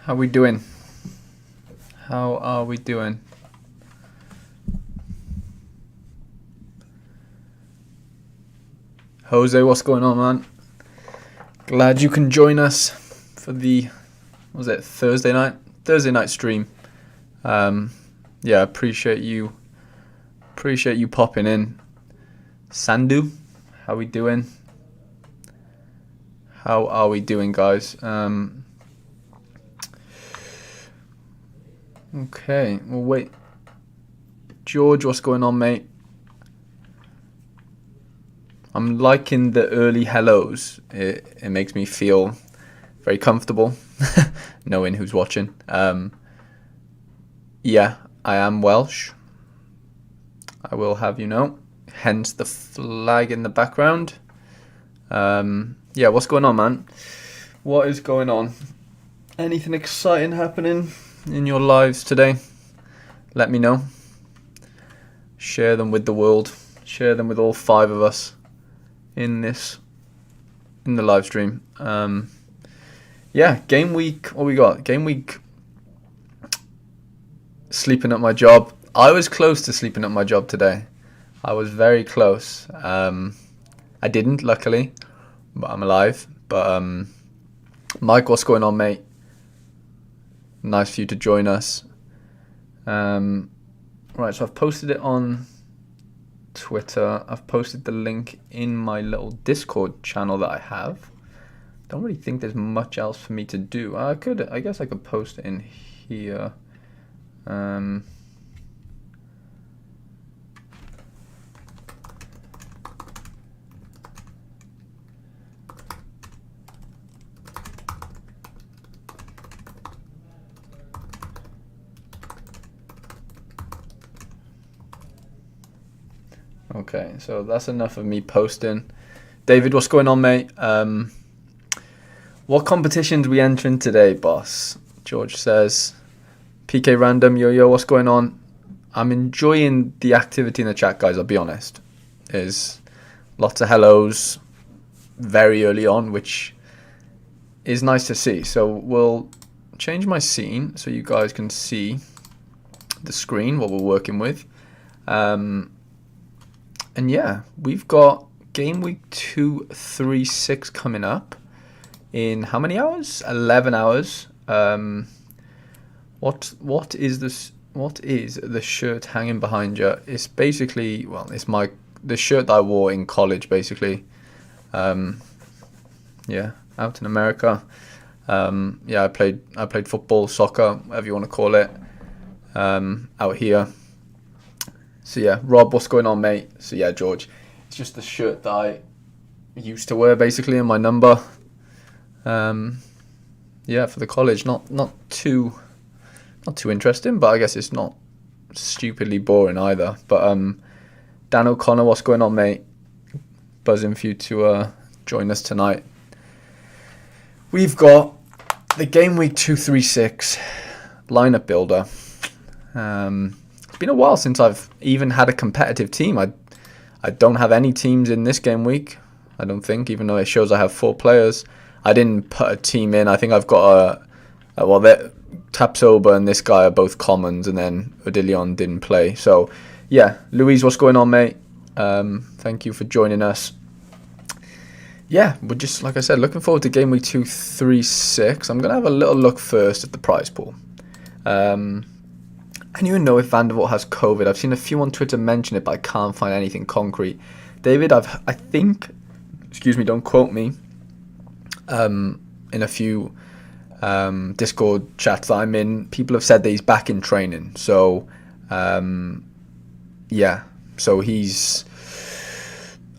How we doing? How are we doing? Jose, what's going on, man? Glad you can join us for the, what was it, Thursday night stream. Yeah, appreciate you popping in. Sandu, how we doing? How are we doing, guys? Okay, well, wait. George, what's going on, mate? I'm liking the early hellos. It makes me feel very comfortable knowing who's watching. Yeah, I am Welsh. I will have you know. Hence the flag in the background. Yeah, what's going on, man? What is going on? Anything exciting happening in your lives today? Let me know. Share them with the world. Share them with all 5 of us in the live stream. Yeah, game week. What we got? Game week. Sleeping at my job. I was close to sleeping at my job today. I was very close. I didn't, luckily, but I'm alive. But Mike, what's going on, mate? Nice for you to join us. Right, so I've posted it on Twitter. I've posted the link in my little Discord channel that I have. Don't really think there's much else for me to do. I guess I could post it in here. Okay, so that's enough of me posting. David, what's going on, mate? What competitions we entering today, boss? George says. PK Random, yo, what's going on? I'm enjoying the activity in the chat, guys, I'll be honest. There's lots of hellos very early on, which is nice to see. So we'll change my scene so you guys can see the screen, what we're working with. And yeah, we've got game week 236 coming up in how many hours? 11 hours. What is this? What is the shirt hanging behind you? It's basically, well, it's the shirt that I wore in college, basically. Yeah, out in America. Yeah, I played football, soccer, whatever you want to call it. Out here. So yeah, Rob, what's going on, mate? So yeah, George, it's just the shirt that I used to wear, basically, and my number. Yeah, for the college, not too interesting, but I guess it's not stupidly boring either. But Dan O'Connor, what's going on, mate? Buzzing for you to join us tonight. We've got the game week 236 lineup builder. It's been a while since I've even had a competitive team. I don't have any teams in this game week, I don't think, even though it shows I have 4 players. I didn't put a team in. I think I've got Tapsoba and this guy are both commons, and then Odilion didn't play. So yeah, Louise, what's going on, mate? Thank you for joining us. Yeah, we're just, like I said, looking forward to game week 236. I'm going to have a little look first at the prize pool. I don't even know if Vandervoort has COVID. I've seen a few on Twitter mention it, but I can't find anything concrete. David, I think, excuse me, don't quote me, in a few Discord chats that I'm in, people have said that he's back in training. So, yeah, so he's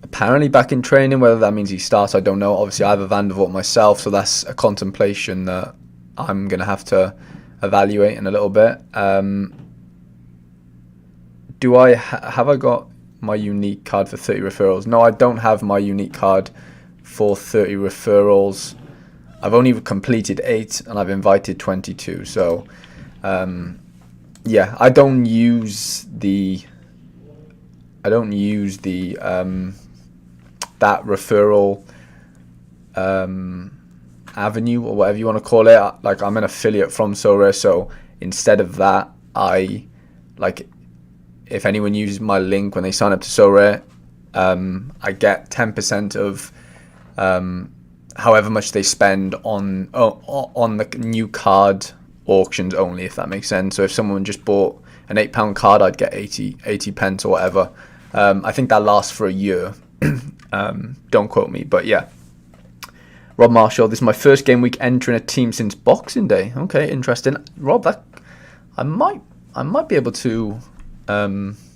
apparently back in training. Whether that means he starts, I don't know. Obviously, I have a Van der Vaart myself, so that's a contemplation that I'm going to have to evaluate in a little bit. Do I have I got my unique card for 30 referrals? No, I don't have my unique card for 30 referrals. I've only completed 8 and I've invited 22. So, yeah, I don't use the that referral avenue or whatever you want to call it. Like, I'm an affiliate from Sorare, so instead of that, if anyone uses my link when they sign up to Sorare, I get 10% of however much they spend on the new card auctions only, if that makes sense. So if someone just bought an £8 card, I'd get 80 pence or whatever. I think that lasts for a year. Don't quote me, but yeah. Rob Marshall, this is my first game week entering a team since Boxing Day. Okay, interesting. Rob, I might be able to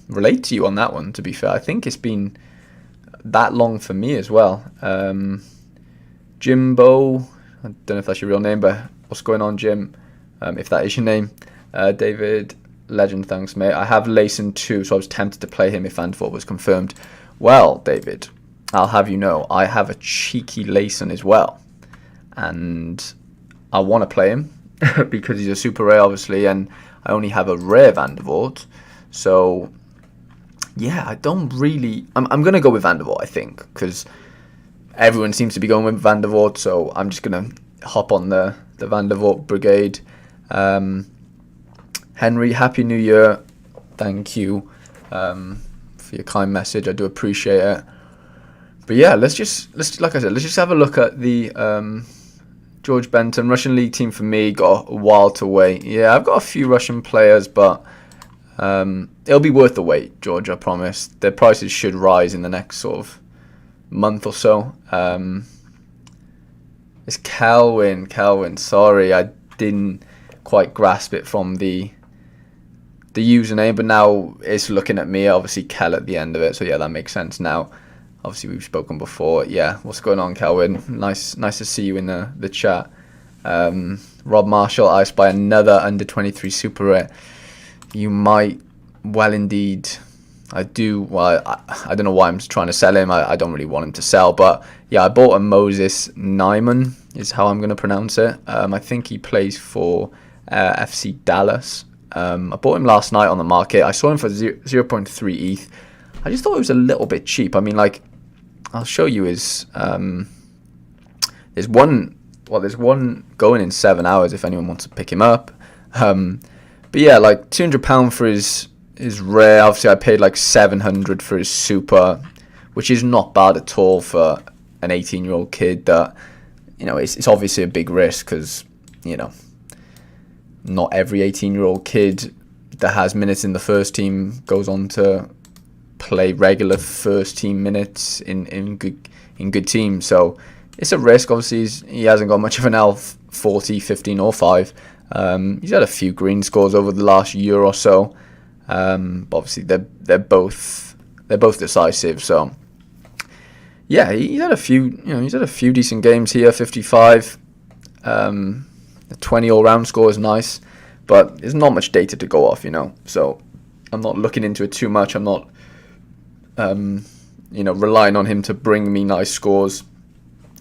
relate to you on that one, to be fair. I think it's been that long for me as well. Jimbo, I don't know if that's your real name, but what's going on, Jim? If that is your name. David, legend, thanks, mate. I have Layson too, so I was tempted to play him if Van der Vaart was confirmed. Well, David, I'll have you know, I have a cheeky Layson as well. And I want to play him because he's a super rare, obviously, and I only have a rare Van der Vaart. So, yeah, I don't really... I'm going to go with Van der Vaart, I think, because everyone seems to be going with Van der Vaart, so I'm just going to hop on the Van der Vaart brigade. Henry, Happy New Year. Thank you for your kind message. I do appreciate it. But yeah, let's just have a look at the George Benton Russian League team. For me, got a while to wait. Yeah, I've got a few Russian players, but it'll be worth the wait, George, I promise. Their prices should rise in the next sort of month or so. It's Kelwin. Sorry, I didn't quite grasp it from the username, but now it's looking at me. Obviously, Kel at the end of it, so yeah, that makes sense now. Obviously, we've spoken before. Yeah, what's going on, Kelwin? Nice to see you in the chat. Rob Marshall, I spy another under 23 super rare. You might well indeed. I do. Well, I don't know why I'm trying to sell him. I don't really want him to sell, but yeah, I bought a Moses Nyman is how I'm going to pronounce it. I think he plays for FC Dallas. I bought him last night on the market. I saw him for 0.3 ETH. I just thought it was a little bit cheap. I mean, like, I'll show you his. There's one going in 7 hours if anyone wants to pick him up. But yeah, like £200 for his rare. Obviously, I paid like 700 for his super, which is not bad at all for an 18-year-old kid. That, you know, it's obviously a big risk because, you know, not every 18-year-old kid that has minutes in the first team goes on to play regular first team minutes in good teams. So it's a risk. Obviously, he hasn't got much of an health, 40, 15 or 5. He's had a few green scores over the last year or so. But obviously they're both decisive. So yeah, he's had a few decent games here. 55, the 20 all-round score is nice, but there's not much data to go off, you know. So I'm not looking into it too much. I'm not relying on him to bring me nice scores.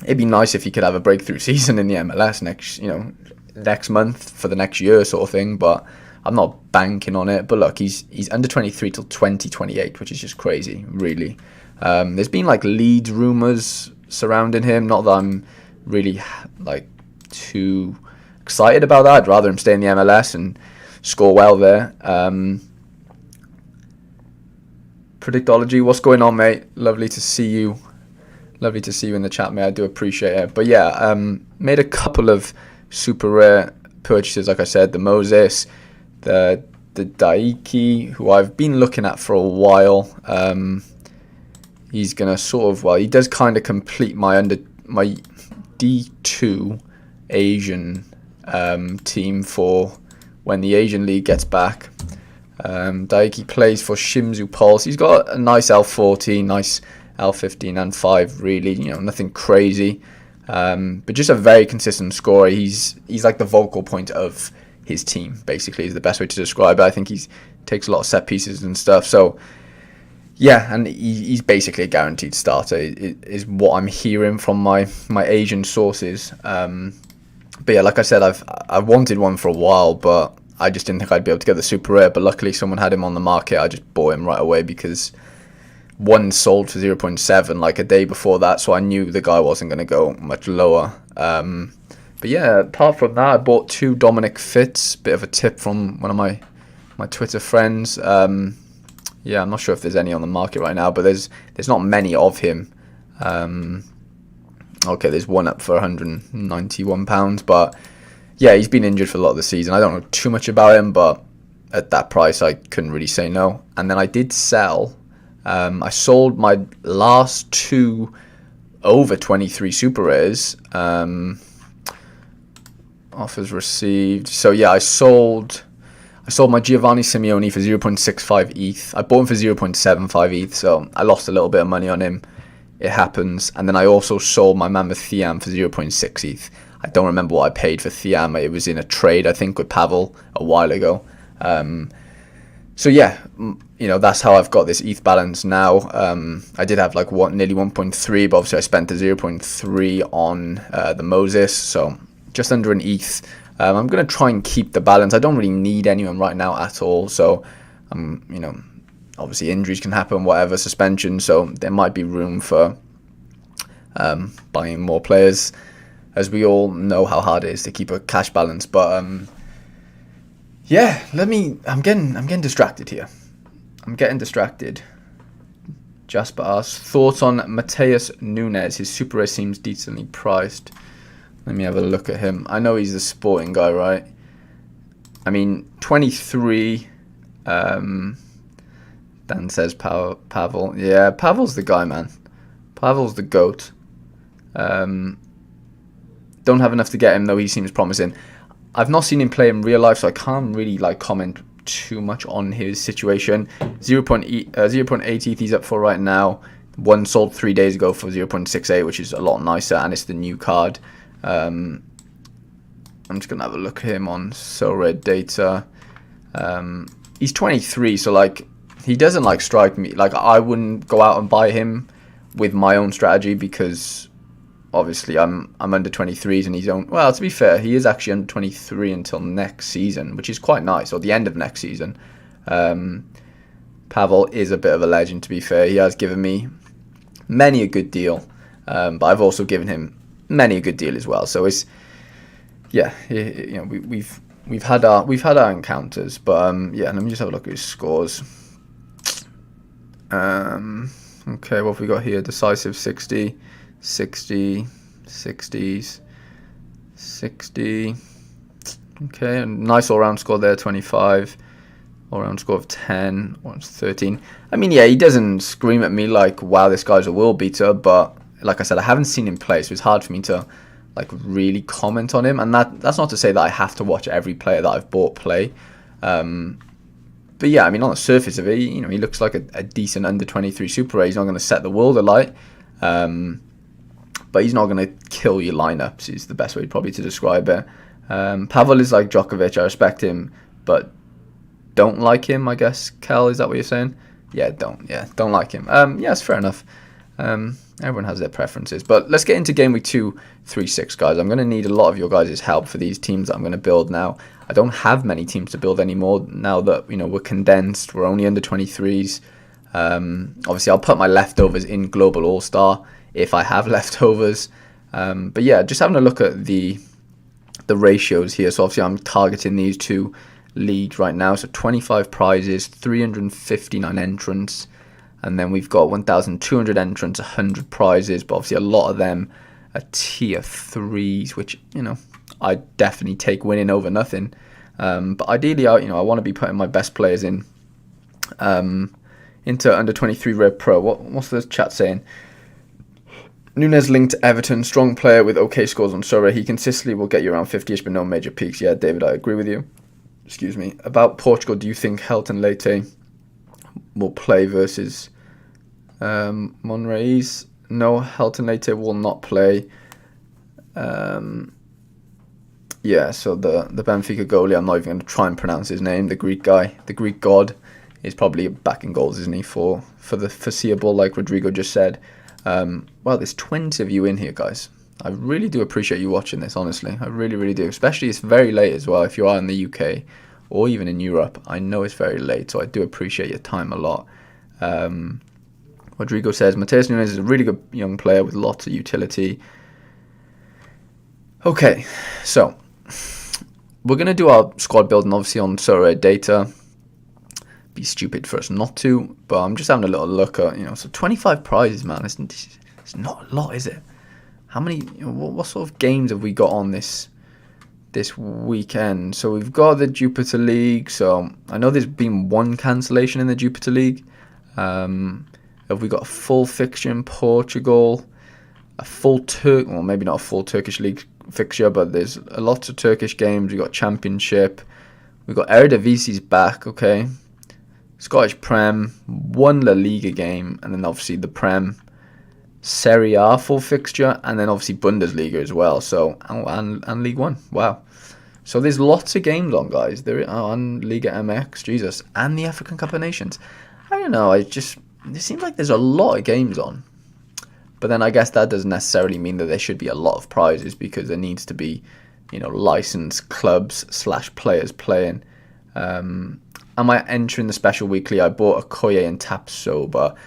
It'd be nice if he could have a breakthrough season in the MLS next month for the next year sort of thing, but I'm not banking on it. But look, he's under 23 till 2028, which is just crazy, really. There's been like Leeds rumours surrounding him. Not that I'm really like too excited about that. I'd rather him stay in the MLS and score well there. Predictology, what's going on, mate? Lovely to see you. Lovely to see you in the chat, mate. I do appreciate it. But yeah, made a couple of super rare purchases, like I said, the Moses, the Daiki, who I've been looking at for a while. he's gonna sort of, well, he does kind of complete my D2 Asian team for when the Asian League gets back. Daiki plays for Shimizu Pulse. He's got a nice L14, nice L15 and 5, really, you know, nothing crazy. But just a very consistent scorer. He's like the vocal point of his team, basically, is the best way to describe it. I think he takes a lot of set pieces and stuff. So, yeah, and he's basically a guaranteed starter, is what I'm hearing from my Asian sources. But yeah, like I said, I've wanted one for a while, but I just didn't think I'd be able to get the super rare. But luckily, someone had him on the market. I just bought him right away because one sold for 0.7 like a day before that, so I knew the guy wasn't going to go much lower. But yeah, apart from that, I bought 2 Dominic Fitz. Bit of a tip from one of my Twitter friends. Yeah, I'm not sure if there's any on the market right now, but there's not many of him. Okay, there's one up for £191, but yeah, he's been injured for a lot of the season. I don't know too much about him, but at that price, I couldn't really say no. And then I did sell. I sold my last 2 over 23 super rares. Offers received. So yeah, I sold my Giovanni Simeone for 0.65 ETH. I bought him for 0.75 ETH, so I lost a little bit of money on him. It happens. And then I also sold my Mammoth Thiam for 0.6 ETH. I don't remember what I paid for Thiam. It was in a trade, I think, with Pavel a while ago. So yeah, you know, that's how I've got this ETH balance now. I did have like nearly 1.3, but obviously I spent the 0.3 on the Moses, so just under an ETH. I'm going to try and keep the balance. I don't really need anyone right now at all, so you know, obviously injuries can happen, whatever, suspension, so there might be room for buying more players, as we all know how hard it is to keep a cash balance. But yeah, I'm getting distracted here. I'm getting distracted. Jasper asks, thoughts on Mateus Nunes? His super rare seems decently priced. Let me have a look at him. I know he's the sporting guy, right? I mean, 23. Dan says Pavel. Yeah, Pavel's the guy, man. Pavel's the GOAT. Don't have enough to get him, though he seems promising. I've not seen him play in real life, so I can't really like comment too much on his situation. 0.8 ETH he's up for right now. One sold 3 days ago for 0.68, which is a lot nicer, and it's the new card. I'm just gonna have a look at him on Sorare data. He's 23, so like he doesn't like strike me. Like I wouldn't go out and buy him with my own strategy, because obviously I'm under 23s and he's on. Well, to be fair, he is actually under 23 until next season, which is quite nice, or the end of next season. Pavel is a bit of a legend, to be fair. He has given me many a good deal, but I've also given him many a good deal as well. So it's, yeah, you know, we've had our encounters, but yeah, let me just have a look at his scores. Okay, what have we got here? Decisive 60, 60, 60s, 60. Okay, a nice all-round score there, 25. All-round score of 10, or 13. I mean, yeah, he doesn't scream at me like, wow, this guy's a world beater, but like I said, I haven't seen him play, so it's hard for me to like really comment on him. And that's not to say that I have to watch every player that I've bought play. But yeah, I mean, on the surface of it, you know, he looks like a decent under 23 super rare. He's not going to set the world alight, but he's not going to kill your lineups, is the best way probably to describe it. Pavel is like Djokovic. I respect him, but don't like him, I guess. Kel, is that what you're saying? Yeah, don't like him. Yeah, it's fair enough. Everyone has their preferences, but let's get into game week 236, guys. I'm going to need a lot of your guys' help for these teams that I'm going to build now. I don't have many teams to build anymore now that, you know, we're condensed. We're only under 23s. Obviously, I'll put my leftovers in Global All-Star if I have leftovers. But yeah, just having a look at the ratios here. So obviously, I'm targeting these two leagues right now. So 25 prizes, 359 entrants. And then we've got 1,200 entrants, 100 prizes, but obviously a lot of them are tier 3s, which, you know, I definitely take winning over nothing. But ideally, I want to be putting my best players in Inter under 23 Red Pro. What's the chat saying? Nunes linked to Everton. Strong player with okay scores on Sorare. He consistently will get you around 50ish, but no major peaks. Yeah, David, I agree with you. Excuse me. About Portugal, do you think Helton Leite will play versus Monreis? No, Helton Leite will not play. Yeah, so the Benfica goalie, I'm not even going to try and pronounce his name, the Greek guy, the Greek god, is probably back in goals, isn't he, for the foreseeable, like Rodrigo just said. Well, there's 20 of you in here, guys. I really do appreciate you watching this, honestly. I really, really do. Especially it's very late as well. If you are in the UK or even in Europe, I know it's very late, so I do appreciate your time a lot. Rodrigo says, Mateus Nunes is a really good young player with lots of utility. Okay, so we're going to do our squad building, obviously, on Sorare data. Be stupid for us not to, but I'm just having a little look at, so 25 prizes, man. It's not a lot, is it? How many, what sort of games have we got on this weekend? So we've got the Jupiter League, so I know there's been one cancellation in the Jupiter League. Have we got a full fixture in Portugal? A full well, maybe not a full Turkish League fixture, but there's a lot of Turkish games. We've got Championship. We've got Eredivisie's back, okay. Scottish Prem, one La Liga game, and then obviously the Prem, Serie A full fixture, and then obviously Bundesliga as well. So and League One, wow. So there's lots of games on, guys. There on Liga MX, Jesus, and the African Cup of Nations. I don't know. It seems like there's a lot of games on, but then I guess that doesn't necessarily mean that there should be a lot of prizes, because there needs to be, licensed clubs / players playing. I might enter in the special weekly. I bought Okoye and Tapso, but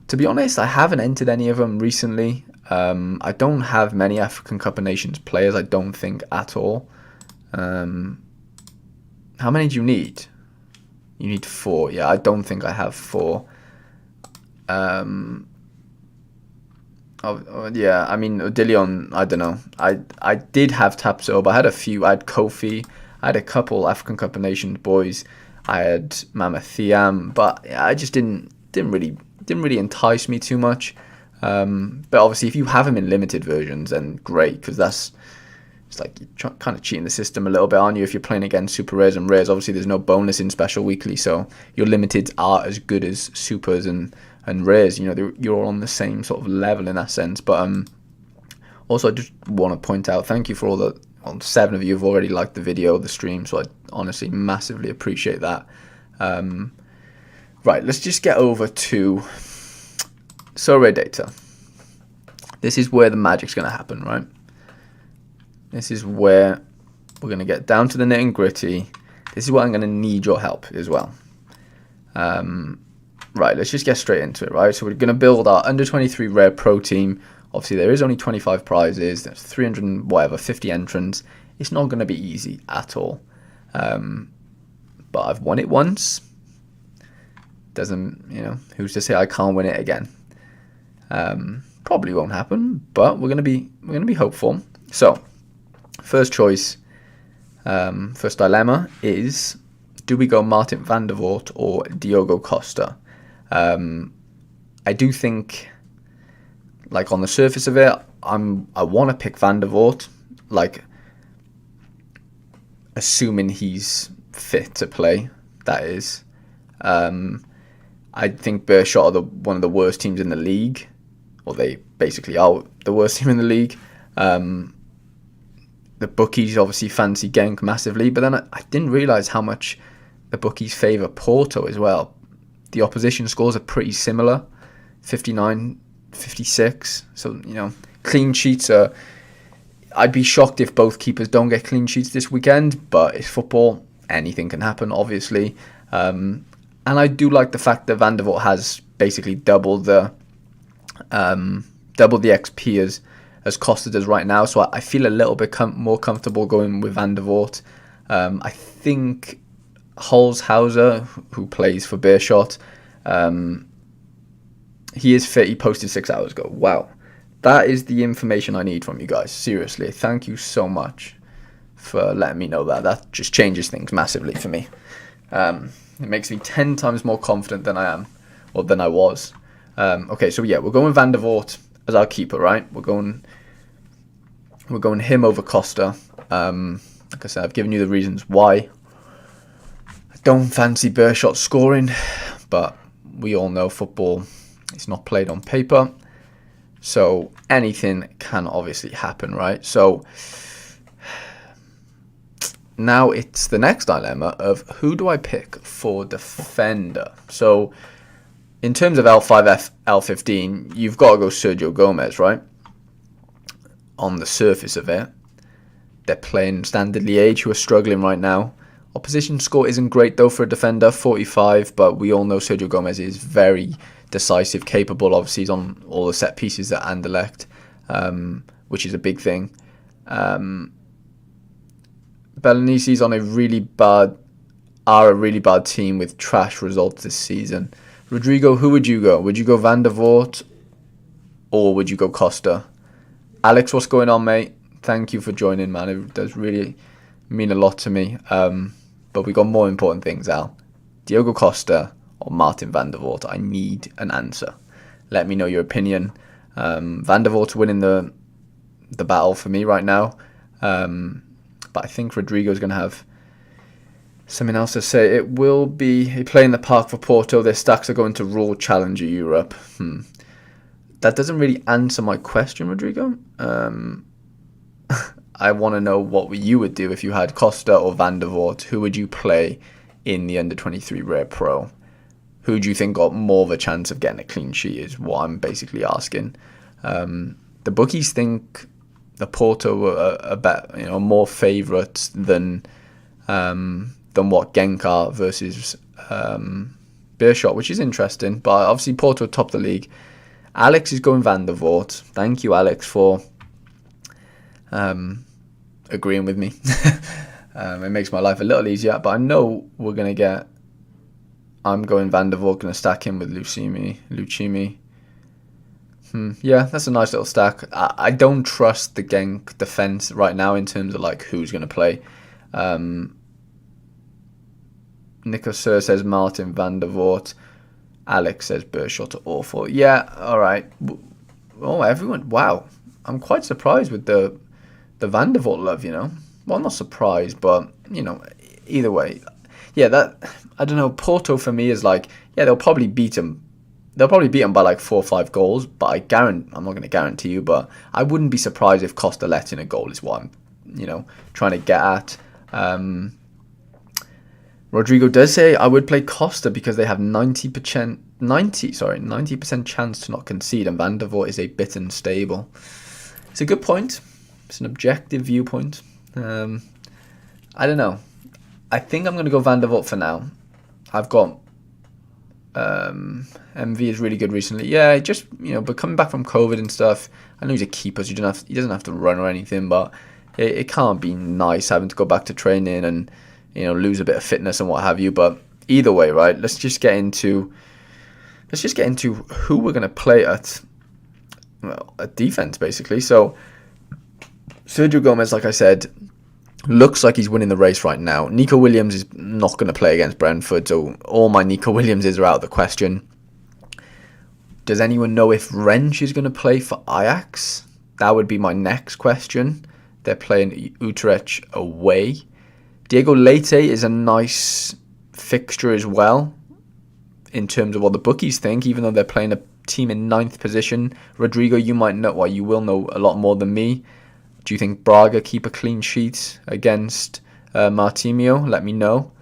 to be honest, I haven't entered any of them recently. I don't have many African Cup of Nations players, I don't think, at all. How many do you need? You need 4. Yeah, I don't think I have 4. Yeah, I mean, Odilion, I don't know. I did have Tapso, but I had a few. I had Kofi. I had a couple African Cup of Nations boys. I had Mama Thiam, but yeah, I just didn't really entice me too much. But obviously, if you have them in limited versions, then great, because it's like you're kind of cheating the system a little bit, aren't you? If you're playing against super rares and rares, obviously there's no bonus in special weekly, so your limiteds are as good as supers and rares. You're all on the same sort of level in that sense. But also, I just want to point out, thank you for all the 7 of you have already liked the video, the stream, so I honestly massively appreciate that. Right, let's just get over to Sorare data. This is where the magic's going to happen, right? This is where we're going to get down to the nitty and gritty. This is where I'm going to need your help as well. Right, let's just get straight into it, right? So we're going to build our under 23 rare pro team. Obviously, there is only 25 prizes. There's 50 entrants. It's not going to be easy at all. But I've won it once. Doesn't, who's to say I can't win it again? Probably won't happen, but we're going to be hopeful. So, first choice, first dilemma is, do we go Martin van der Voort or Diogo Costa? I do think, like, on the surface of it, I want to pick Van der Voort, like, assuming he's fit to play, that is. I think Beerschot are one of the worst teams in the league, or they basically are the worst team in the league. The bookies obviously fancy Genk massively, but then I didn't realise how much the bookies favour Porto as well. The opposition scores are pretty similar, 59, 56. So, clean sheets are... I'd be shocked if both keepers don't get clean sheets this weekend, but it's football. Anything can happen, obviously. And I do like the fact that Van der Voort has basically doubled the XP as Costa does right now. So I feel a little bit more comfortable going with Van der Voort. I think Holzhauser, who plays for Beerschot, he is fit. He posted 6 hours ago. Wow. That is the information I need from you guys. Seriously, thank you so much for letting me know that. That just changes things massively for me. It makes me 10 times more confident than I am than I was. Okay, so yeah, we're going Van der Voort as our keeper, right? We're going him over Costa. Like I said, I've given you the reasons why. I don't fancy Bershot scoring, but we all know football is not played on paper. So anything can obviously happen, right? So now it's the next dilemma of who do I pick for defender. So in terms of L5, L15, you've got to go Sergio Gomez, right? On the surface of it. They're playing Standard Liège, who are struggling right now. Opposition score isn't great, though, for a defender, 45, but we all know Sergio Gomez is very decisive, capable. Obviously, he's on all the set pieces at Anderlecht, which is a big thing. Belenisi's on a really bad team with trash results this season. Rodrigo, who would you go? Would you go Van der Voort or would you go Costa? Alex, what's going on, mate? Thank you for joining, man. It does really mean a lot to me. But we got more important things, Al. Diogo Costa or Martin Van der Voort? I need an answer. Let me know your opinion. Van der Voort's winning the battle for me right now. But I think Rodrigo's going to have something else to say. It will be a play in the park for Porto. Their stacks are going to rule Challenger Europe. That doesn't really answer my question, Rodrigo. I want to know what you would do if you had Costa or Van der Voort. Who would you play in the Under-23 Rare Pro? Who do you think got more of a chance of getting a clean sheet is what I'm basically asking. The bookies think the Porto are more favourites than what Genk are versus Beerschot, which is interesting. But obviously Porto top the league. Alex is going Van der Voort. Thank you, Alex, for agreeing with me. It makes my life a little easier, but I know we're going to get... I'm going Van der Voort, going to stack him with Lucchini. Yeah, that's a nice little stack. I don't trust the Genk defence right now in terms of like who's going to play. Nico Sir says Martin Van der Voort. Alex says Beerschot are awful. Yeah, all right. Oh, everyone. Wow. I'm quite surprised with the Van der Voort love, you know. Well, I'm not surprised, but, you know, either way. Yeah, I don't know. Porto for me is like, yeah, they'll probably beat them. They'll probably beat them by like 4 or 5 goals, but I'm not going to guarantee you, but I wouldn't be surprised if Costa let in a goal is what I'm, you know, trying to get at. Rodrigo does say I would play Costa because they have 90% chance to not concede, and Van der Voort is a bit unstable. It's a good point. It's an objective viewpoint. I don't know. I think I'm going to go Van der Voort for now. I've got MV is really good recently. Yeah, just, you know, but coming back from COVID and stuff, I know he's a keeper, so he doesn't have to run or anything, but it can't be nice having to go back to training and, you know, lose a bit of fitness and what have you. But either way, right, let's just get into who we're going to play at defense, basically. So Sergio Gomez, like I said, looks like he's winning the race right now. Nico Williams is not going to play against Brentford, so all my Nico Williamses are out of the question. Does anyone know if Wrench is going to play for Ajax? That would be my next question. They're playing Utrecht away. Diego Leite is a nice fixture as well in terms of what the bookies think, even though they're playing a team in 9th position. Rodrigo, you might know, well, you will know a lot more than me. Do you think Braga keep a clean sheet against Martimio? Let me know.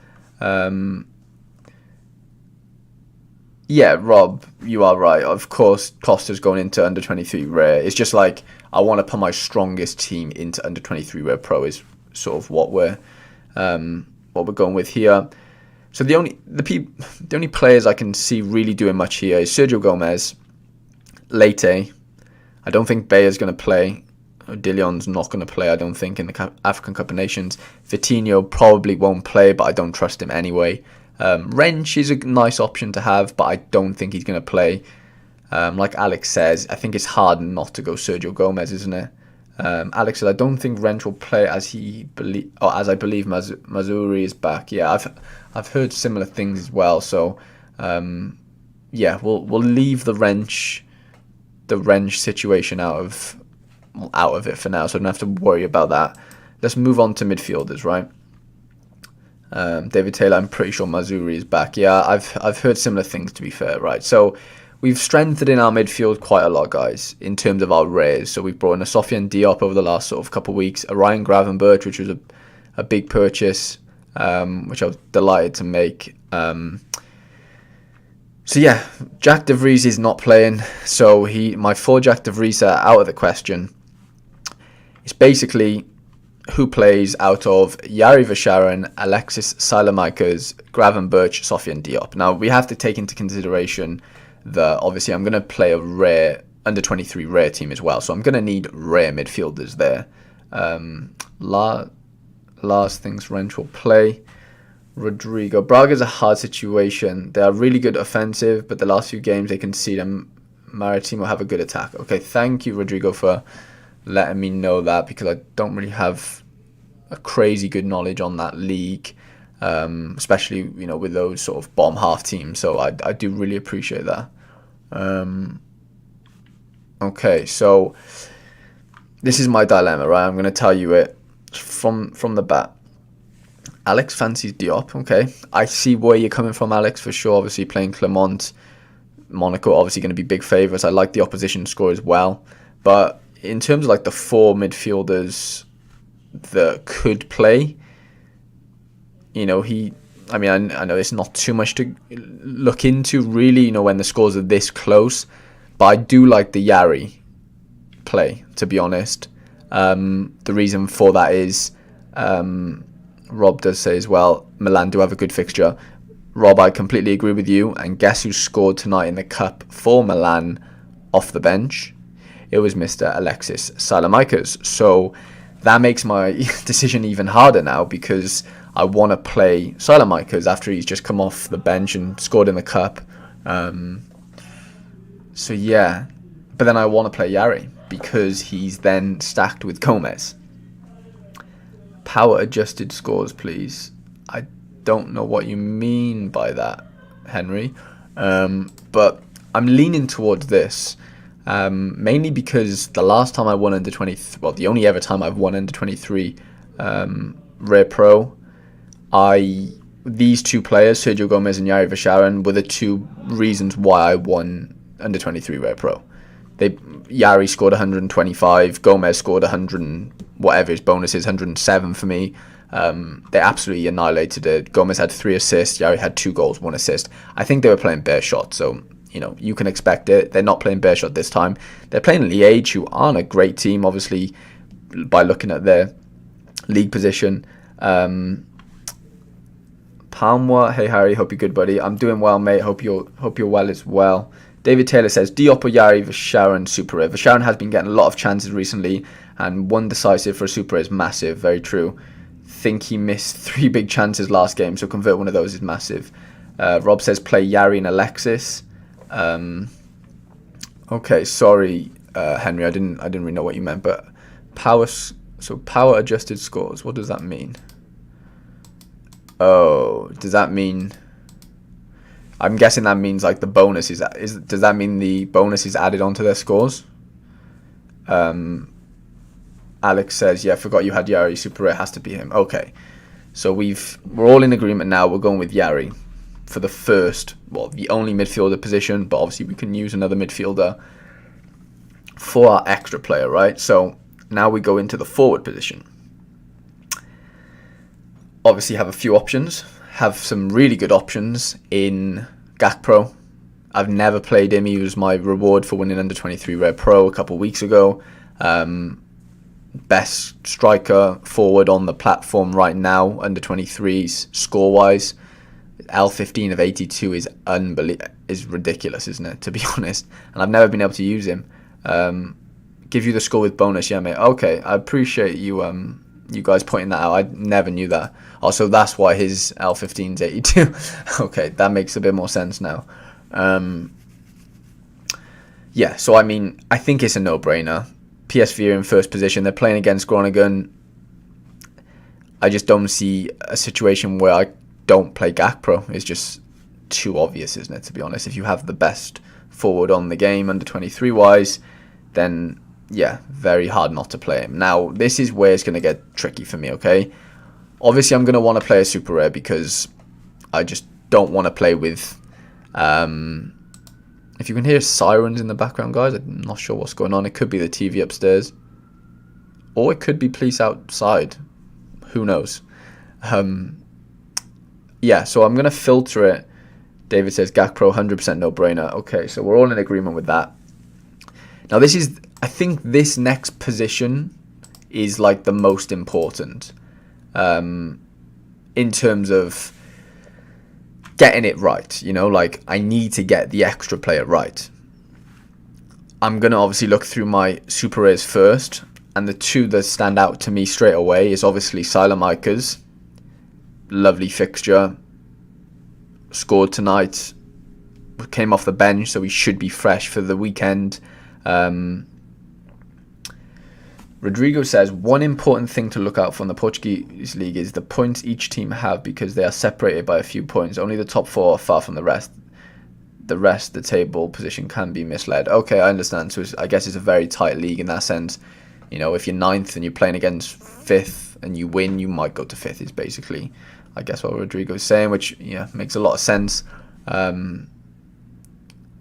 Yeah, Rob, you are right. Of course, Costa's going into Under-23 Rare. It's just like I want to put my strongest team into Under-23 Rare Pro is sort of what we're going with here. So the only players I can see really doing much here is Sergio Gomez, Leite. I don't think Bayer's going to play. Dillon's not going to play, I don't think, in the African Cup of Nations. Vitinho probably won't play, but I don't trust him anyway. Wrench is a nice option to have, but I don't think he's going to play. Like Alex says, I think it's hard not to go Sergio Gomez, isn't it? Alex said, I don't think Wrench will play as I believe Mazuri is back. Yeah, I've heard similar things as well. So yeah, we'll leave the wrench situation out of it for now, so I don't have to worry about that. Let's move on to midfielders, right? David Taylor, I'm pretty sure Mazuri is back. Yeah, I've heard similar things, to be fair, right? So we've strengthened in our midfield quite a lot, guys, in terms of our rares. So we've brought in a Sofian Diop over the last sort of couple of weeks, a Ryan Gravenberch, which was a big purchase, which I was delighted to make. So yeah, Jack de Vries is not playing, so my 4 Jack de Vries are out of the question. It's basically who plays out of Yari Vasharan, Alexis Saelemaekers, Gravenberch, Sofian Diop. Now, we have to take into consideration that obviously I'm going to play a rare under 23 rare team as well, so I'm going to need rare midfielders there. Last things Wrench will play. Rodrigo. Braga's a hard situation. They are really good offensive, but the last few games they concede, and Maritimo will have a good attack. Okay, thank you, Rodrigo, for letting me know that, because I don't really have a crazy good knowledge on that league, especially with those sort of bottom half teams. So I do really appreciate that. Okay, so this is my dilemma, right? I'm going to tell you it from the bat. Alex fancies Diop. Okay, I see where you're coming from, Alex, for sure. Obviously playing Clermont, Monaco, obviously going to be big favourites. I like the opposition score as well, but in terms of like the 4 midfielders that could play, I know it's not too much to look into really, when the scores are this close, but I do like the Yari play, to be honest. The reason for that is, Rob does say as well, Milan do have a good fixture. Rob, I completely agree with you, and guess who scored tonight in the Cup for Milan off the bench? It was Mr. Alexis Saelemaekers. So that makes my decision even harder now, because I want to play Saelemaekers after he's just come off the bench and scored in the Cup. So yeah, but then I want to play Yari because he's then stacked with Gomez. Power adjusted scores, please. I don't know what you mean by that, Henry, but I'm leaning towards this. Mainly because the last time I won under 23, well, the only ever time I've won under 23 Rare Pro, these 2 players, Sergio Gomez and Yari Vasharan, were the 2 reasons why I won under 23 Rare Pro. Yari scored 125, Gomez scored 100 and whatever his bonus is, 107 for me. They absolutely annihilated it. Gomez had 3 assists, Yari had 2 goals, 1 assist. I think they were playing bare shot, so you can expect it. They're not playing Beershot this time. They're playing Liège, who aren't a great team, obviously, by looking at their league position. Palmwa, hey Harry, hope you're good, buddy. I'm doing well, mate. Hope you're well as well. David Taylor says, Diop or Yari, Vasharan, Super Rare. Vasharan has been getting a lot of chances recently, and one decisive for a Super Rare is massive. Very true. Think he missed 3 big chances last game, so convert one of those is massive. Rob says, play Yari and Alexis. Okay, sorry, Henry, I didn't really know what you meant, but power adjusted scores, what does that mean? Oh, does that mean, I'm guessing that means like the bonus does that mean the bonus is added onto their scores? Alex says, yeah, forgot you had Yari, Super Rare, has to be him. Okay, so we're all in agreement now, we're going with Yari for the only midfielder position, but obviously we can use another midfielder for our extra player, right? So now we go into the forward position. Obviously have a few options, have some really good options in Gakpo. I've never played him. He was my reward for winning under 23 Rare Pro a couple of weeks ago. Best striker forward on the platform right now, under 23s score wise. L15 of 82 is ridiculous, isn't it, to be honest? And I've never been able to use him. Give you the score with bonus, yeah, mate. Okay, I appreciate you guys pointing that out. I never knew that. Also, that's why his L15 is 82. Okay, that makes a bit more sense now. Yeah, so I mean, I think it's a no-brainer. PSV are in first position. They're playing against Groningen. I just don't see a situation where I don't play Gakpo. It's just too obvious, isn't it, to be honest? If you have the best forward on the game, under 23 wise, then yeah, very hard not to play him. Now, this is where it's going to get tricky for me, okay? Obviously, I'm going to want to play a super rare because I just don't want to play with... if you can hear sirens in the background, guys, I'm not sure what's going on. It could be the TV upstairs. Or it could be police outside. Who knows? Yeah, so I'm going to filter it. David says, Gakpo, 100% no-brainer. Okay, so we're all in agreement with that. Now, this is... I think this next position is, like, the most important. In terms of getting it right. You know, like, I need to get the extra player right. I'm going to obviously look through my super rares first. And the two that stand out to me straight away is obviously Saelemaekers. Lovely fixture. Scored tonight. Came off the bench, so he should be fresh for the weekend. Rodrigo says, one important thing to look out for in the Portuguese league is the points each team have because they are separated by a few points. Only the top four are far from the rest. The table position can be misled. Okay, I understand. So I guess it's a very tight league in that sense. You know, if you're ninth and you're playing against fifth and you win, you might go to fifth is basically, I guess, what Rodrigo's saying, which, yeah, makes a lot of sense.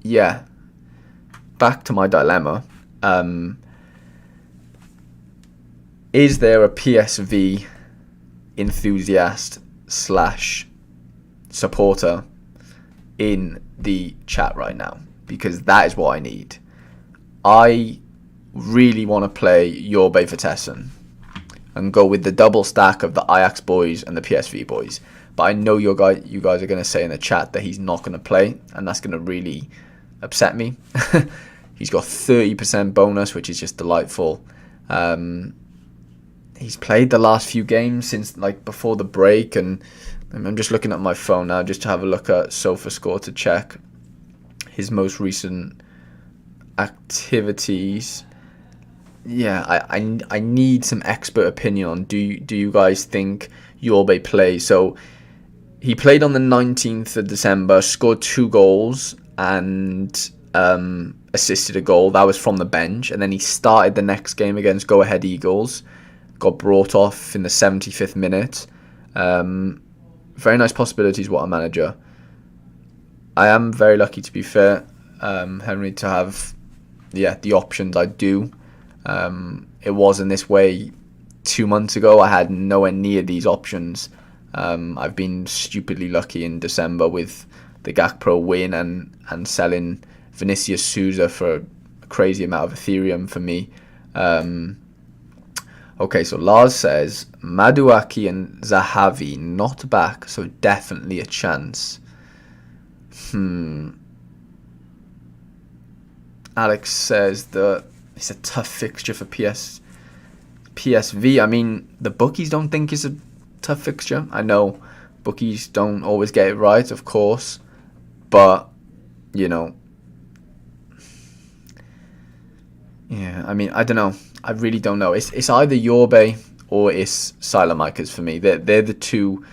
Yeah. Back to my dilemma. Is there a PSV enthusiast / supporter in the chat right now? Because that is what I need. I really want to play Jorbe Vertessen and go with the double stack of the Ajax boys and the PSV boys. But I know you guys are going to say in the chat that he's not going to play, and that's going to really upset me. He's got 30% bonus, which is just delightful. He's played the last few games since, like, before the break, and I'm just looking at my phone now just to have a look at SofaScore to check his most recent activities. Yeah, I need some expert opinion on do you guys think Jorbe plays? So he played on the 19th of December, scored 2 goals and assisted a goal. That was from the bench, and then he started the next game against Go Ahead Eagles. Got brought off in the 75th minute. Very nice possibilities, what a manager. I am very lucky, to be fair, Henry, to have the options I do. It wasn't this way 2 months ago. I had nowhere near these options. I've been stupidly lucky in December with the Gakpo win and selling Vinicius Souza for a crazy amount of Ethereum for me. Okay, so Lars says Maduaki and Zahavi not back, so definitely a chance. Alex says that it's a tough fixture for PSV. I mean, the bookies don't think it's a tough fixture. I know bookies don't always get it right, of course, but you know, yeah. I mean, I don't know. I really don't know. It's either Jorbe or it's Saelemaekers for me. They're the two.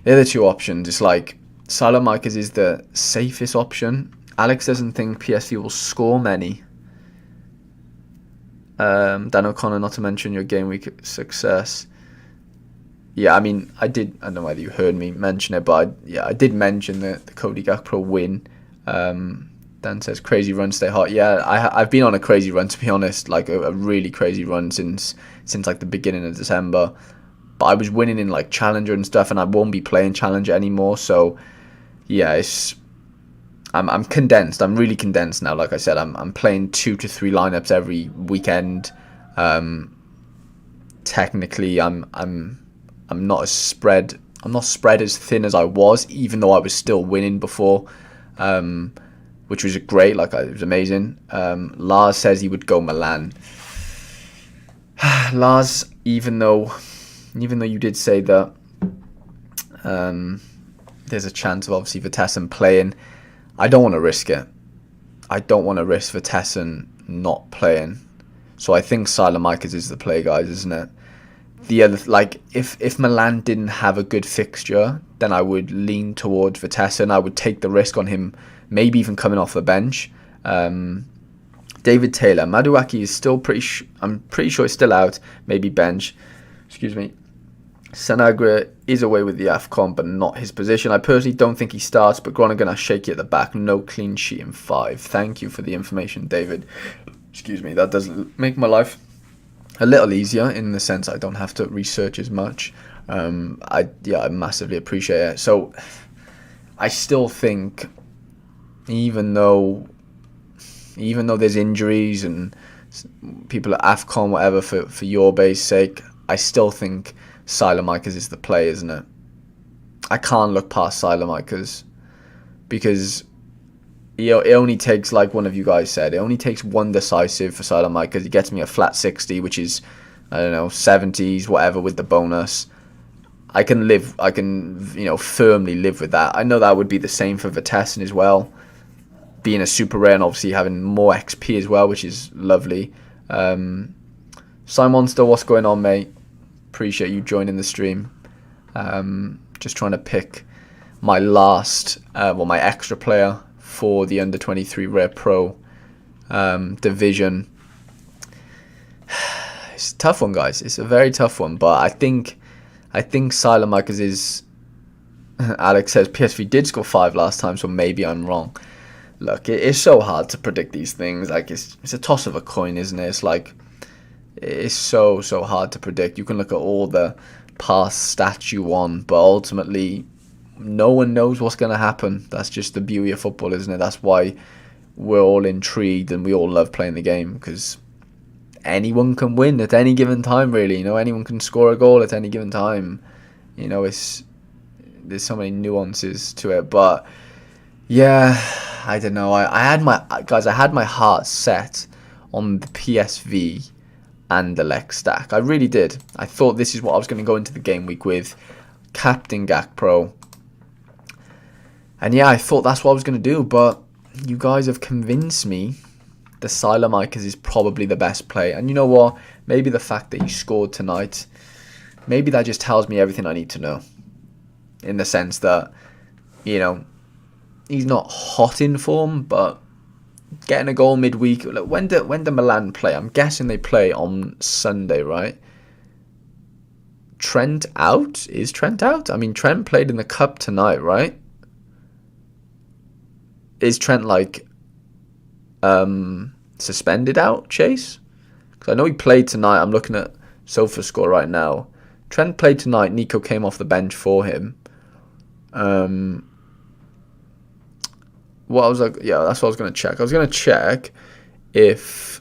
They're the two options. It's like Saelemaekers is the safest option. Alex doesn't think PSV will score many. Dan O'Connor, not to mention your game week success. Yeah, I mean, I don't know whether you heard me mention it, but I did mention the Cody Gakpo win. Dan says, crazy run, stay hot. Yeah, I've been on a crazy run, to be honest, like a really crazy run since like the beginning of December. But I was winning in like Challenger and stuff, and I won't be playing Challenger anymore. So yeah, I'm condensed. I'm really condensed now. Like I said, I'm playing 2 to 3 lineups every weekend. Technically, I'm not spread as thin as I was, even though I was still winning before. Which was great, it was amazing. Lars says he would go Milan. Lars, even though you did say that there's a chance of obviously Vertessen playing, I don't want to risk it. I don't want to risk Vertessen not playing. So I think Saelemaekers is the play, guys, isn't it? the other, like, if Milan didn't have a good fixture, then I would lean towards Vitesse, and I would take the risk on him, maybe even coming off the bench. David Taylor, Maduaki is still I'm pretty sure he's still out, maybe bench. Excuse me. Sanagra is away with the AFCON, but not his position. I personally don't think he starts, but Groningen has shaky at the back. No clean sheet in 5. Thank you for the information, David. Excuse me. That does make my life a little easier in the sense I don't have to research as much. I massively appreciate it. So I still think, even though there's injuries and people at AFCON, whatever, for your base sake, I still think Saelemaekers is the play, isn't it? I can't look past Saelemaekers because it only takes, like one of you guys said, it only takes one decisive for Saelemaekers. He gets me a flat 60, which is, I don't know, 70s, whatever, with the bonus. I can firmly live with that. I know that would be the same for Vitesse as well, being a super rare and obviously having more XP as well, which is lovely. Simonster, what's going on, mate? Appreciate you joining the stream. Just trying to pick my my extra player for the under 23 Rare Pro division. It's a tough one, guys. It's a very tough one, but I think Saelemaekers is. Alex says PSV did score 5 last time, so maybe I'm wrong. Look, it's so hard to predict these things. Like it's a toss of a coin, isn't it? It's like. It's so hard to predict. You can look at all the past stats you want, but ultimately no one knows what's going to happen. That's just the beauty of football, isn't it? That's why we're all intrigued and we all love playing the game, because anyone can win at any given time, really. Anyone can score a goal at any given time. There's so many nuances to it, but yeah, I don't know. I had my heart set on the PSV and the Lex stack. I really did. I thought this is what I was going to go into the game week with. Captain Gakpo. And yeah, I thought that's what I was going to do, but you guys have convinced me the Saelemaekers is probably the best play. And you know what? Maybe the fact that he scored tonight, maybe that just tells me everything I need to know. In the sense that, he's not hot in form, but getting a goal midweek. When do Milan play? I'm guessing they play on Sunday, right? Trent out? Is Trent out? I mean, Trent played in the cup tonight, right? Is Trent suspended out, Chase? Because I know he played tonight. I'm looking at SofaScore right now. Trent played tonight. Nico came off the bench for him. What I was like, yeah, that's what I was going to check. I was going to check if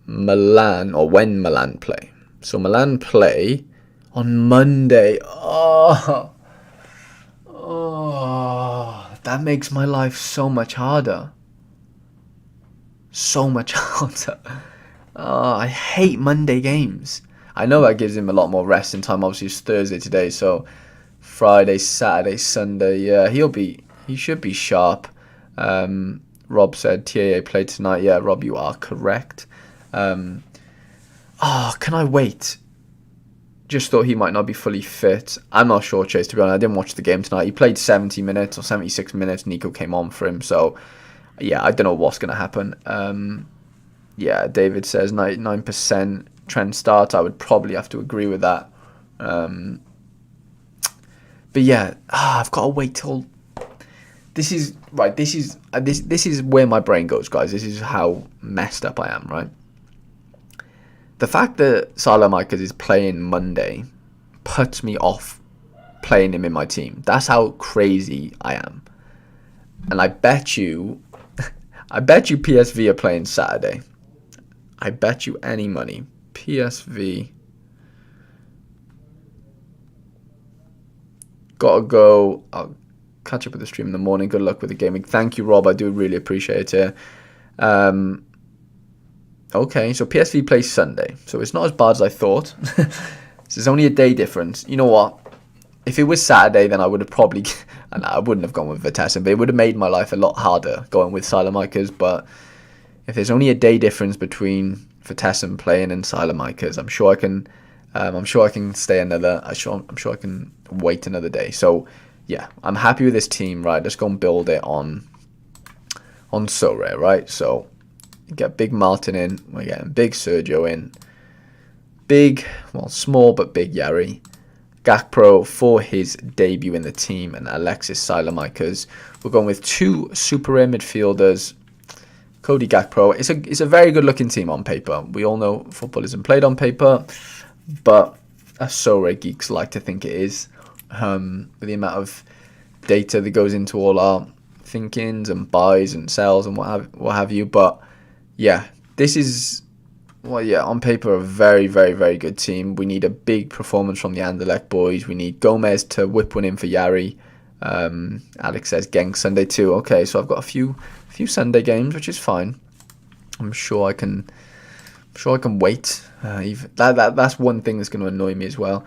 Milan, or when Milan play. So Milan play on Monday. Oh, that makes my life so much harder. So much harder. I hate Monday games. I know that gives him a lot more rest in time. Obviously, it's Thursday today, so Friday, Saturday, Sunday. Yeah, he should be sharp. Rob said TAA played tonight. Yeah, Rob, you are correct. Can I wait? Just thought he might not be fully fit. I'm not sure, Chase, to be honest. I didn't watch the game tonight. He played 70 minutes or 76 minutes. Nico came on for him. So, yeah, I don't know what's going to happen. Yeah, David says 99% Trent starts. I would probably have to agree with that. But yeah, I've got to wait till... This is where my brain goes, guys. This is how messed up I am, right? The fact that Saelemaekers is playing Monday puts me off playing him in my team. That's how crazy I am. And I bet you PSV are playing Saturday. I bet you any money. PSV. Gotta go. I'll catch up with the stream in the morning. Good luck with the gaming. Thank you, Rob. I do really appreciate it. Okay, so PSV plays Sunday. So it's not as bad as I thought. So there's only a day difference. You know what? If it was Saturday, then I would have probably... and I wouldn't have gone with Vitesse, but it would have made my life a lot harder going with Saelemaekers. But if there's only a day difference between Vitesse playing in Saelemaekers. I'm sure I can. I'm sure I can stay another. I'm sure I can wait another day. So yeah, I'm happy with this team. Right, let's go and build it on Sorare. Right, so get big Martin in. We're getting big Sergio in. Big, well, small but big Yari. Gakpo for his debut in the team, and Alexis Saelemaekers. We're going with 2 super rare midfielders. Cody Gakpo. It's a very good looking team on paper. We all know football isn't played on paper, but as Sorare geeks like to think it is. With the amount of data that goes into all our thinkings and buys and sells and what have you. But yeah, this is, well, yeah, on paper, a very, very, very good team. We need a big performance from the Anderlecht boys. We need Gomez to whip one in for Yari. Alex says Genk Sunday too. Okay, so I've got a few Sunday games, which is fine. I'm sure I can wait. That's one thing that's going to annoy me as well.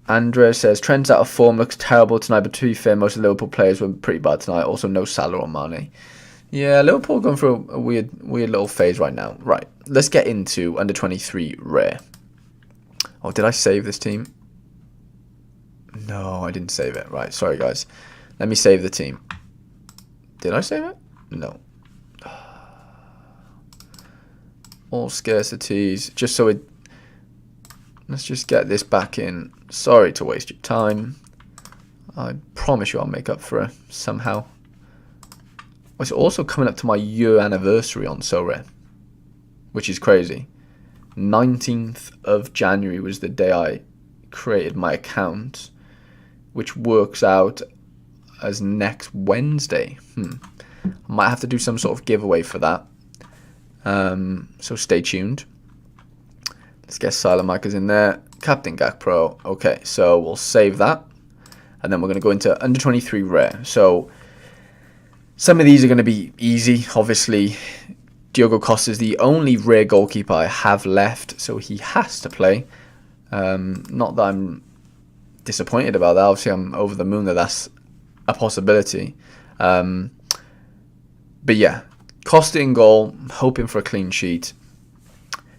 Andrea says Trent's out of form, looks terrible tonight. But to be fair, most of the Liverpool players were pretty bad tonight. Also, no Salah or Mane. Yeah, Liverpool going through a weird little phase right now. Right, let's get into under 23 rare. Oh, did I save this team? No, I didn't save it. Right, sorry guys. Let me save the team. Did I save it? No. All scarcities. Just so it... Let's just get this back in. Sorry to waste your time. I promise you I'll make up for it somehow. It's also coming up to my year anniversary on Sorare, which is crazy. 19th of January was the day I created my account, which works out as next Wednesday. I might have to do some sort of giveaway for that. So stay tuned. Let's get Saelemaekers in there. Captain Gakpo. Okay, so we'll save that. And then we're going to go into under 23 rare. So some of these are going to be easy. Obviously, Diogo Costa is the only rare goalkeeper I have left, so he has to play. Not that I'm disappointed about that. Obviously, I'm over the moon that that's a possibility. But yeah, Costa in goal, hoping for a clean sheet.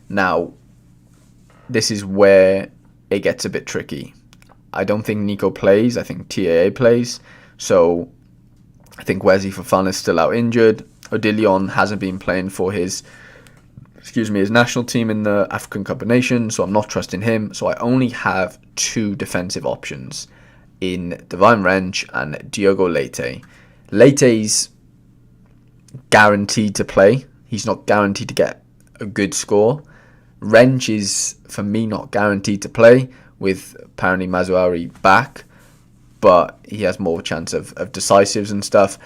Now, this is where it gets a bit tricky. I don't think Nico plays. I think TAA plays. So I think Wesley Fofana is still out injured. Odilon hasn't been playing for his national team in the African Cup of Nations, so I'm not trusting him. So I only have 2 defensive options in Divine Wrench and Diogo Leite. Leite's guaranteed to play. He's not guaranteed to get a good score. Wrench is, for me, not guaranteed to play, with apparently Mazouari back, but he has more chance of decisives and stuff.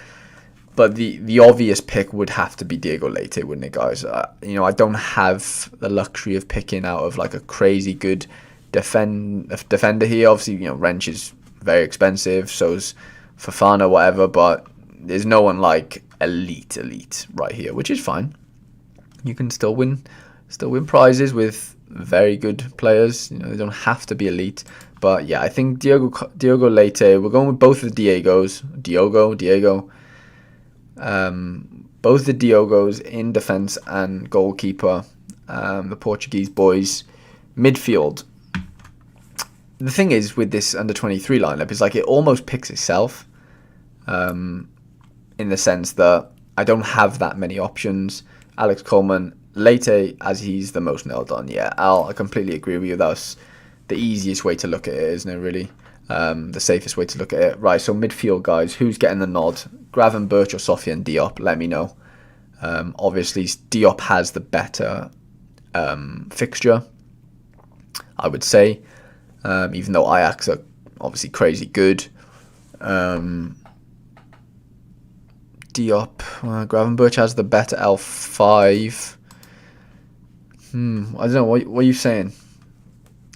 But the obvious pick would have to be Diego Leite, wouldn't it, guys? I don't have the luxury of picking out of like a crazy good defender here. Obviously, Wrench is very expensive, so's Fofana, whatever, but there's no one like elite right here, which is fine. You can still win prizes with very good players. They don't have to be elite. But yeah, I think Diogo Leite, we're going with both of the Diegos. Diego. Both the Diogos in defence and goalkeeper. The Portuguese boys. Midfield. The thing is with this under 23 lineup is like it almost picks itself. In the sense that I don't have that many options. Alex Coleman, Leite, as he's the most nailed on. Yeah, I completely agree with you. That's the easiest way to look at it, isn't it, really? The safest way to look at it. Right, so midfield, guys. Who's getting the nod? Gravenberch or Sofiane Diop? Let me know. Obviously, Diop has the better fixture, I would say. Even though Ajax are obviously crazy good. Diop, Gravenberch has the better L5. I don't know. What are you saying?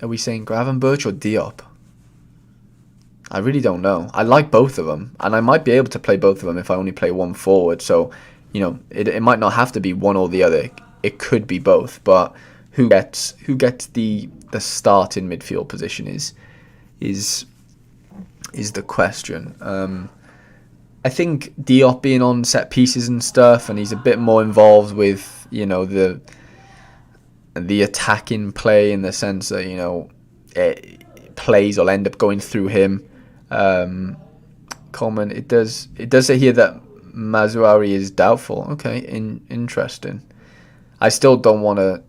Are we saying Gravenberch or Diop? I really don't know. I like both of them, and I might be able to play both of them if I only play one forward. So, it might not have to be one or the other. It could be both. But who gets the start in midfield position is the question. I think Diop being on set pieces and stuff, and he's a bit more involved with the the attacking play in the sense that, you know, plays will end up going through him. Coleman, it does say here that Mazraoui is doubtful. Okay, interesting. I still don't want to.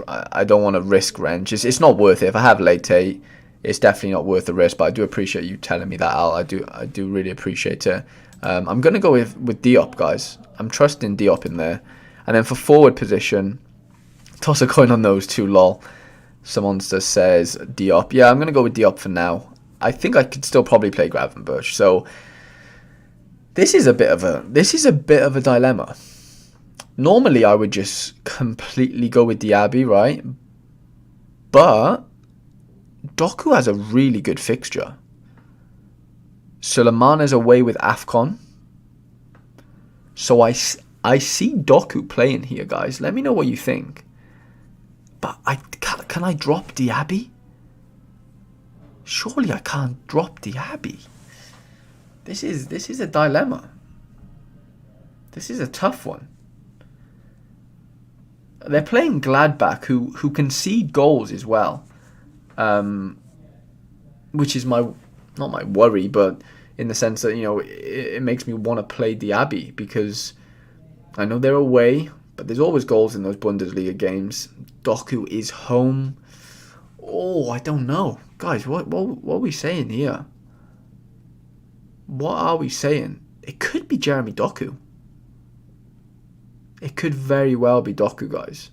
I don't want to risk wrench. It's not worth it. If I have Leite, it's definitely not worth the risk. But I do appreciate you telling me that, Al. I do really appreciate it. I'm gonna go with Diop, guys. I'm trusting Diop in there, and then for forward position, toss a coin on those two. Lol. Someone just says Diop. Yeah, I'm gonna go with Diop for now. I think I could still probably play Gravenberch. So this is a bit of a dilemma. Normally, I would just completely go with Diaby, right? But Doku has a really good fixture. Suleiman is away with AFCON. So I see Doku playing here, guys. Let me know what you think. But can I drop Diaby? Surely I can't drop Diaby. This is a dilemma. This is a tough one. They're playing Gladbach, who concede goals as well, which is not my worry, but in the sense that, you know, it makes me want to play Diaby because I know they're away, but there's always goals in those Bundesliga games. Doku is home. Oh, I don't know, guys. What are we saying here? What are we saying? It could be Jeremy Doku. It could very well be Doku, guys.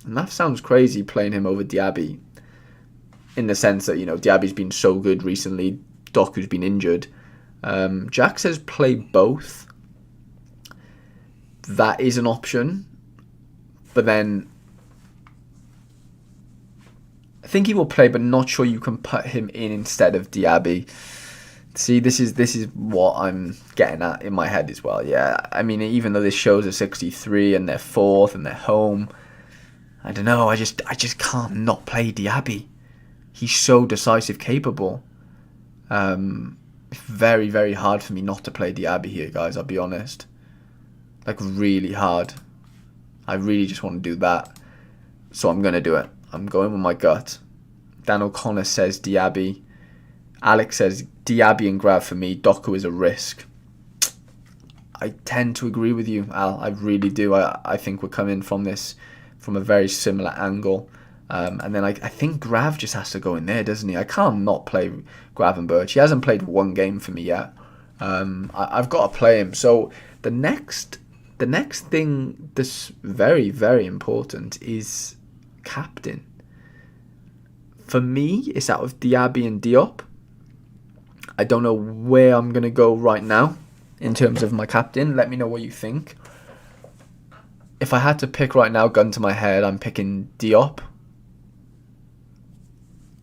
And that sounds crazy, playing him over Diaby, in the sense that, you know, Diaby's been so good recently. Doku's been injured. Jack says play both. That is an option. But then I think he will play, but not sure you can put him in instead of Diaby. See, this is what I'm getting at in my head as well. Yeah, I mean, even though this shows a 63 and they're fourth and they're home, I don't know. I just can't not play Diaby. He's so decisive, capable. It's very, very hard for me not to play Diaby here, guys. I'll be honest. Like, really hard. I really just want to do that. So I'm gonna do it. I'm going with my gut. Dan O'Connor says Diaby. Alex says Diaby and Grav for me. Doku is a risk. I tend to agree with you, Al. I really do. I think we're coming from this from a very similar angle. And then I think Grav just has to go in there, doesn't he? I can't not play Gravenberch. He hasn't played one game for me yet. I've got to play him. So the next thing that's very, very important is captain. For me, it's out of Diaby and Diop. I don't know where I'm going to go right now in terms of my captain. Let me know what you think. If I had to pick right now, gun to my head, I'm picking Diop.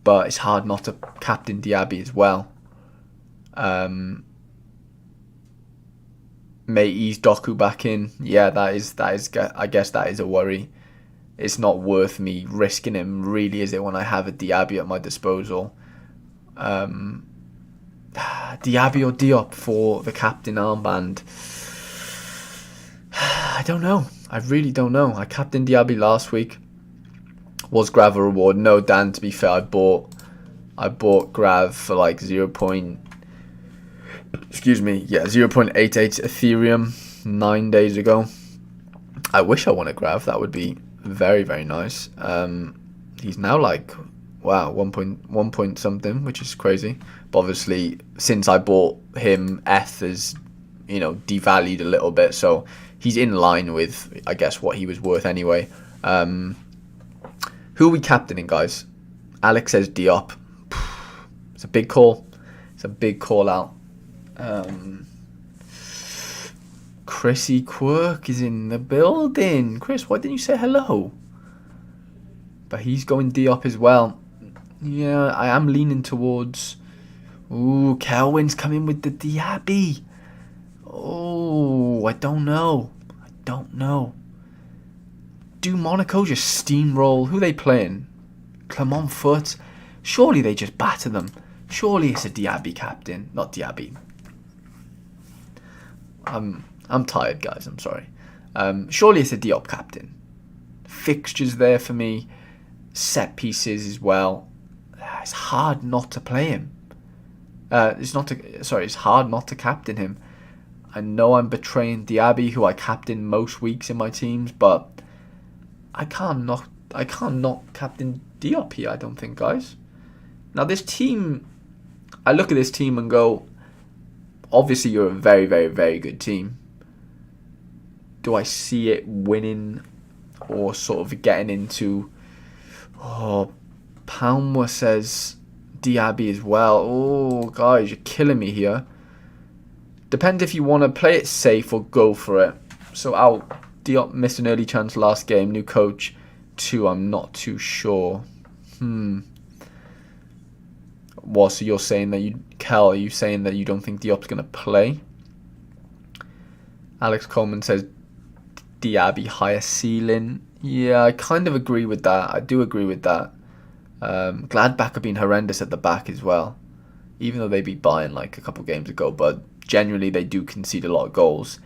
But it's hard not to captain Diaby as well. May ease Doku back in. Yeah, that is. I guess that is a worry. It's not worth me risking him, really, is it, when I have a Diaby at my disposal? Diaby or Diop for the captain armband? I don't know. I really don't know. I captained Diaby last week. Was Grav a reward? No, Dan, to be fair, I bought Grav for like 0.88 Ethereum 9 days ago. I wish I won a Grav. That would be very, very nice. He's now like, wow, 1 point something, which is crazy. But obviously, since I bought him, ETH has, you know, devalued a little bit. So he's in line with, I guess, what he was worth anyway. Who are we captaining, guys? Alex says Diop. It's a big call. It's a big call out. Chrissy Quirk is in the building. Chris, why didn't you say hello? But he's going Diop as well. Yeah, I am leaning towards... Ooh, Kelwin's coming with the Diaby. Oh, I don't know. Do Monaco just steamroll? Who are they playing? Clermont Foot? Surely they just batter them. Surely it's a Diaby captain. Not Diaby. I'm tired, guys. I'm sorry. Surely it's a Diop captain. Fixtures there for me, set pieces as well. It's hard not to play him. It's hard not to captain him. I know I'm betraying Diaby, who I captain most weeks in my teams, but I can't not captain Diop here, I don't think, guys. Now this team, I look at this team and go, obviously you're a very, very, very good team. Do I see it winning or sort of getting into... Oh, Palmer says Diaby as well. Oh, guys, you're killing me here. Depends if you want to play it safe or go for it. So Diop missed an early chance last game. New coach 2, I'm not too sure. Well, so you're saying that Kel, are you saying that you don't think Diop's going to play? Alex Coleman says Diaby higher ceiling. Yeah, I kind of agree with that. I do agree with that. Gladbach have been horrendous at the back as well, even though they beat Bayern like a couple of games ago, but generally they do concede a lot of goals.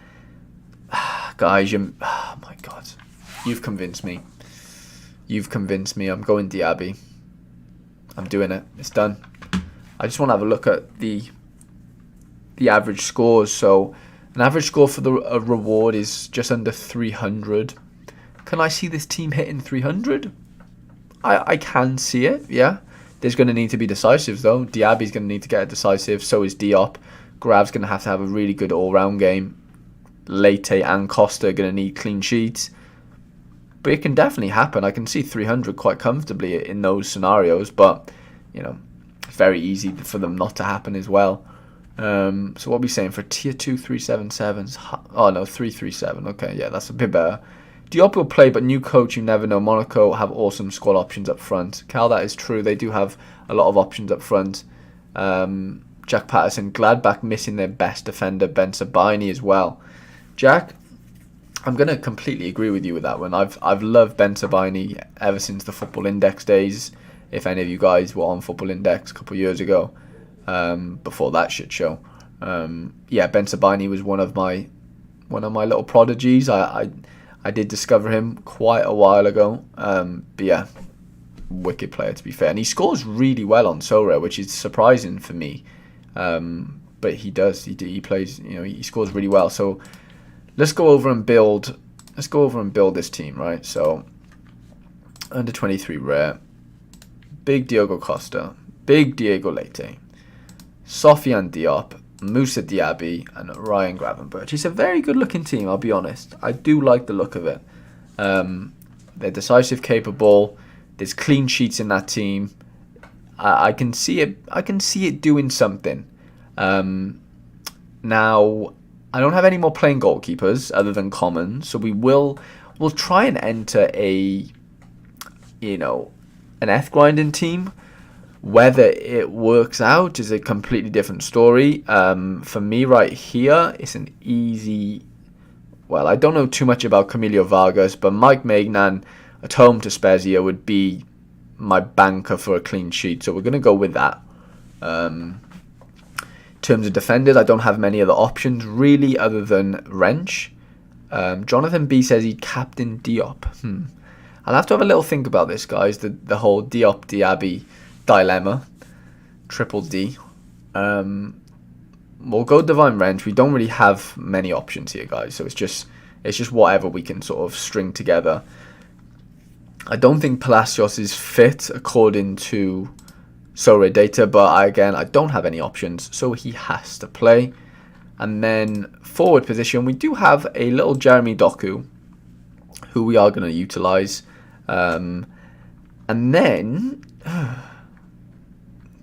Guys, oh my God, you've convinced me. You've convinced me. I'm going Diaby. I'm doing it. It's done. I just want to have a look at the average scores. So an average score for the reward is just under 300. Can I see this team hitting 300? I can see it, yeah. There's going to need to be decisives, though. Diaby's going to need to get a decisive. So is Diop. Grav's going to have a really good all-round game. Leite and Costa are going to need clean sheets. But it can definitely happen. I can see 300 quite comfortably in those scenarios. But, you know, it's very easy for them not to happen as well. So what are we saying for tier 2 377s? Oh, no, 337. Okay, yeah, that's a bit better. Diop will play, but new coach, you never know. Monaco have awesome squad options up front. Cal, that is true. They do have a lot of options up front. Jack Patterson, Gladbach missing their best defender, Ben Sabini as well. Jack, I'm going to completely agree with you with that one. I've loved Ben Sabini ever since the Football Index days. If any of you guys were on Football Index a couple of years ago, before that shit show. Yeah, Ben Sabini was one of my little prodigies. I did discover him quite a while ago. But yeah, wicked player to be fair. And he scores really well on Sorare, which is surprising for me. But he does. He plays, you know, he scores really well. So let's go over and build this team, right? So under 23 rare. Big Diogo Costa, big Diego Leite, Sofiane Diop, Moussa Diaby, and Ryan Gravenberch. It's a very good looking team, I'll be honest. I do like the look of it. They're decisive, capable. There's clean sheets in that team. I can see it doing something. Now, I don't have any more playing goalkeepers other than common, so we'll try and enter an F grinding team. Whether it works out is a completely different story. For me right here, it's an easy... Well, I don't know too much about Camilo Vargas, but Mike Maignan at home to Spezia would be my banker for a clean sheet. So we're going to go with that. In terms of defenders, I don't have many other options, really, other than Wrench. Jonathan B says he'd captain Diop. I'll have to have a little think about this, guys. The whole Diop-Diaby dilemma. Triple D. We'll go Divine Wrench. We don't really have many options here, guys. So it's just whatever we can sort of string together. I don't think Palacios is fit according to Sorare data, but I don't have any options, so he has to play. And then forward position, we do have a little Jeremy Doku, who we are going to utilise. And then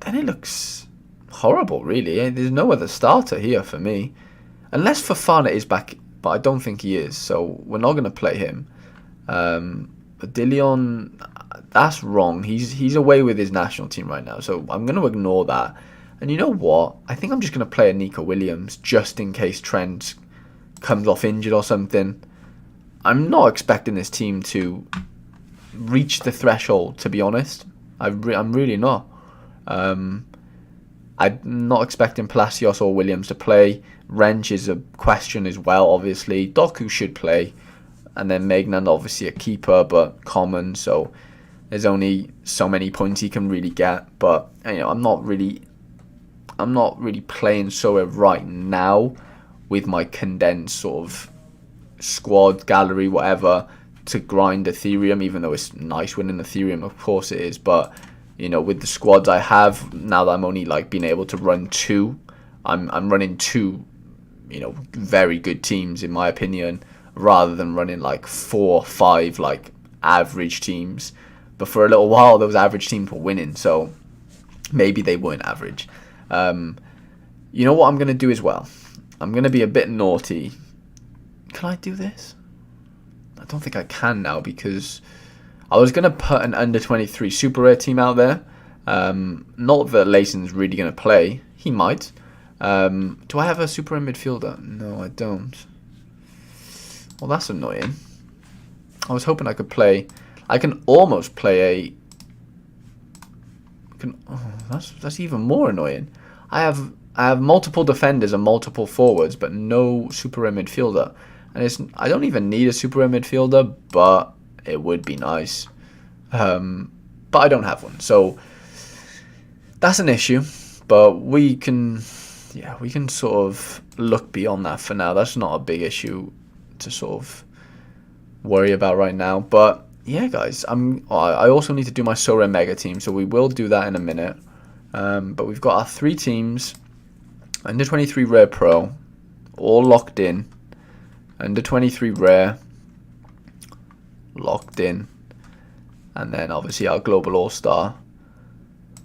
it looks horrible, really. There's no other starter here for me. Unless Fofana is back, but I don't think he is, so we're not going to play him. But Dillion, that's wrong. He's away with his national team right now, so I'm going to ignore that. And you know what? I think I'm just going to play a Nico Williams just in case Trent comes off injured or something. I'm not expecting this team to reach the threshold, to be honest. I'm really not. I'm not expecting Palacios or Williams to play. Wrench is a question as well, obviously. Doku should play. and then Maignan obviously a keeper but common, so there's only so many points he can really get. But you know, I'm not really playing Sorare right now with my condensed sort of squad, gallery, whatever, to grind Ethereum, even though it's nice winning Ethereum, of course it is. But you know, with the squads I have now, that I'm only like being able to run two, I'm running two, you know, very good teams in my opinion, rather than running like 4 or 5 like average teams. But for a little while those average teams were winning, so maybe they weren't average. You know what I'm going to do as well? I'm going to be a bit naughty. Can I do this? I don't think I can now, because I was going to put an under 23 super rare team out there. Not that Layson's really going to play. He might. Do I have a super rare midfielder? No, I don't. Well, that's annoying. I was hoping I could play. I can almost play a. That's even more annoying. I have multiple defenders and multiple forwards, but no super rare midfielder. And I don't even need a super rare midfielder, but it would be nice. But I don't have one, so that's an issue. But we can sort of look beyond that for now. That's not a big issue to sort of worry about right now. But yeah, guys, I also need to do my Sorare Mega team, so we will do that in a minute. But we've got our 3 teams, under 23 Rare Pro, all locked in. Under 23 Rare, locked in. And then obviously our Global All-Star,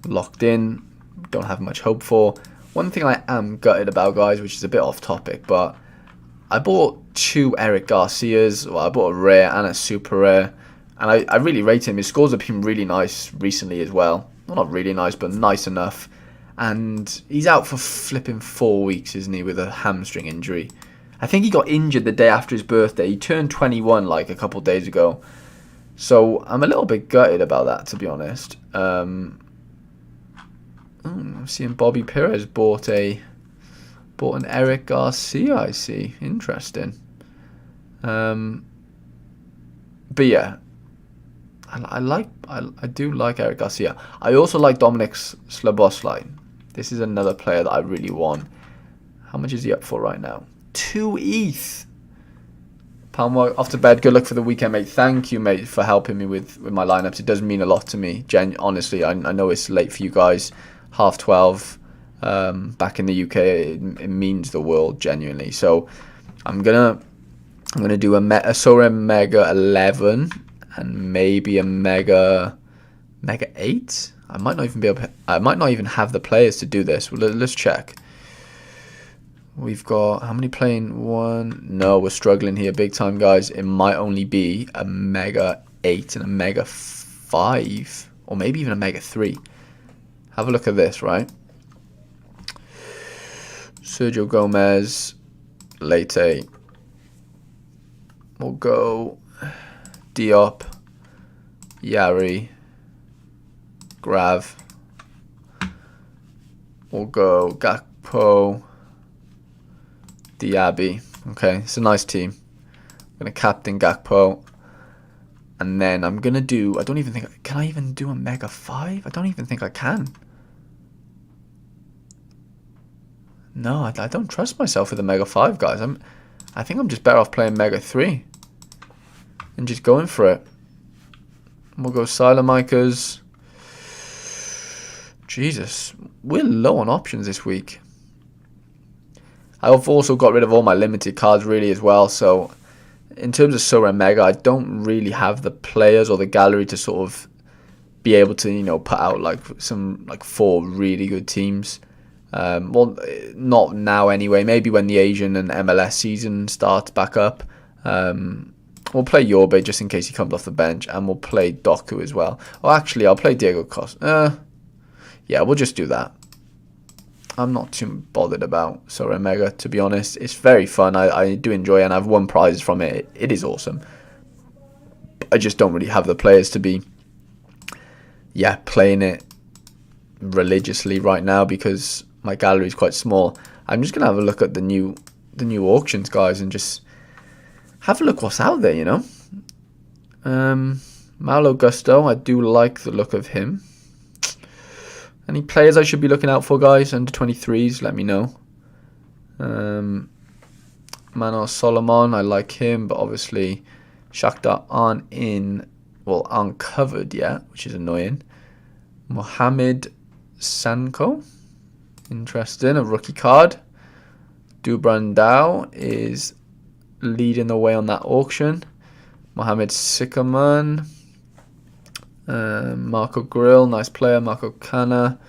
locked in. Don't have much hope for. One thing I am gutted about, guys, which is a bit off topic, but I bought 2 Eric Garcias. Well, I bought a rare and a super rare, and I really rate him. His scores have been really nice recently as well. Well, not really nice, but nice enough. And he's out for flipping 4 weeks, isn't he, with a hamstring injury. I think he got injured the day after his birthday. He turned 21 like a couple of days ago. So I'm a little bit gutted about that, to be honest. I'm seeing Bobby Perez bought an Eric Garcia, I see. Interesting. But yeah, I do like Eric Garcia. I also like Dominic Szoboszlai. This is another player that I really want. How much is he up for right now? 2 ETH. Palmer, off to bed. Good luck for the weekend, mate. Thank you, mate, for helping me with my lineups. It does mean a lot to me. Honestly, I know it's late for you guys. 12:30 back in the UK. It means the world, genuinely. So I'm gonna do a Sorare Mega 11 and maybe a Mega 8. I might not even have the players to do this. Well, let's check. We've got how many playing? 1. No, we're struggling here big time, guys. It might only be a Mega 8 and a Mega 5, or maybe even a Mega 3. Have a look at this, right? Sergio Gomez, Leite. We'll go Diop, Yari, Grav. We'll go Gakpo, Diaby. Okay, it's a nice team. I'm going to captain Gakpo. And then I'm going to do... I don't even think... Can I even do a Mega 5? I don't even think I can. No, I don't trust myself with a Mega 5, guys. I think I'm just better off playing Mega 3. And just going for it. We'll go Silemikers. Jesus. We're low on options this week. I've also got rid of all my limited cards really as well, so in terms of Sorare Mega, I don't really have the players or the gallery to sort of be able to, you know, put out like 4 really good teams. Well, not now anyway. Maybe when the Asian and MLS season starts back up. We'll play Yorbe just in case he comes off the bench, and we'll play Doku as well. Oh, actually, I'll play Diego Costa. Yeah, we'll just do that. I'm not too bothered about Sorare Mega, to be honest. It's very fun. I do enjoy it, and I've won prizes from it. It is awesome. I just don't really have the players to be, playing it religiously right now because my gallery is quite small. I'm just gonna have a look at the new auctions, guys, and just have a look what's out there, you know. Malo Gusto, I do like the look of him. Any players I should be looking out for, guys? Under 23s, let me know. Manos Solomon, I like him, but obviously Shakhtar aren't covered yet, which is annoying. Mohamed Sanko, interesting, a rookie card. Dubrandao is leading the way on that auction. Mohamed Sikaman, Marco Grill, nice player. Marco Cana,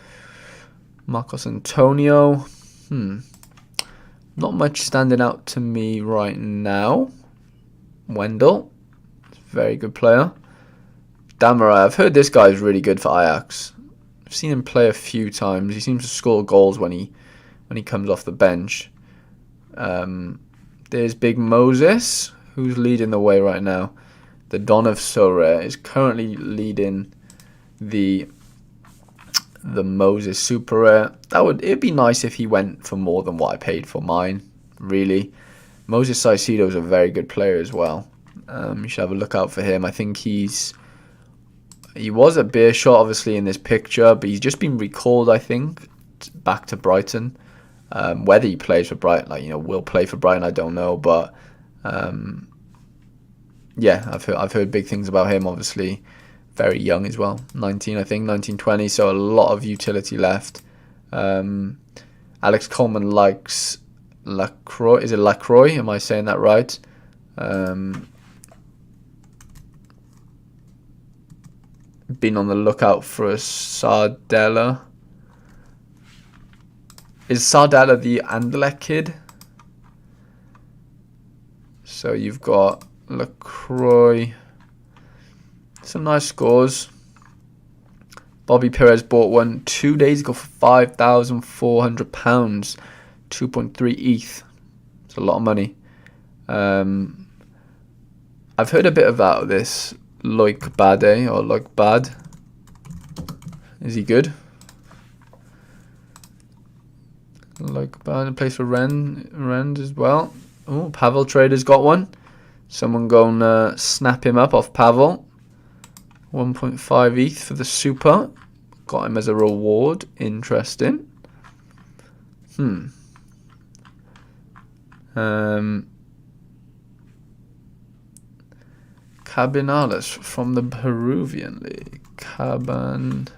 Marcos Antonio. Not much standing out to me right now. Wendell, very good player. Damarai, I've heard this guy is really good for Ajax. I've seen him play a few times. He seems to score goals when he comes off the bench. There's Big Moses, who's leading the way right now. The Don of Sorare is currently leading the Moses Super Rare. It'd be nice if he went for more than what I paid for mine, really. Moses Caicedo is a very good player as well. You should have a look out for him. I think he was at Beershot, obviously, in this picture, but he's just been recalled, I think, back to Brighton. Whether he plays for Brighton, will play for Brighton, I don't know, but yeah, I've heard big things about him. Obviously, very young as well, 19, I think, 1920. So a lot of utility left. Alex Coleman likes Lacroix. Is it Lacroix? Am I saying that right? Been on the lookout for a Sardella. Is Sardella the Anderlecht kid? So you've got Lacroix. Some nice scores. Bobby Perez bought one 2 days ago for £5,400. 2.3 ETH. It's a lot of money. I've heard a bit about this Loic Bade or Loic Bad. Is he good? Loic Bad plays for Rennes as well. Oh, Pavel Trader's got one. Someone go and snap him up off Pavel. 1.5 ETH for the Super. Got him as a reward. Interesting. Cabinales from the Peruvian League. Caban.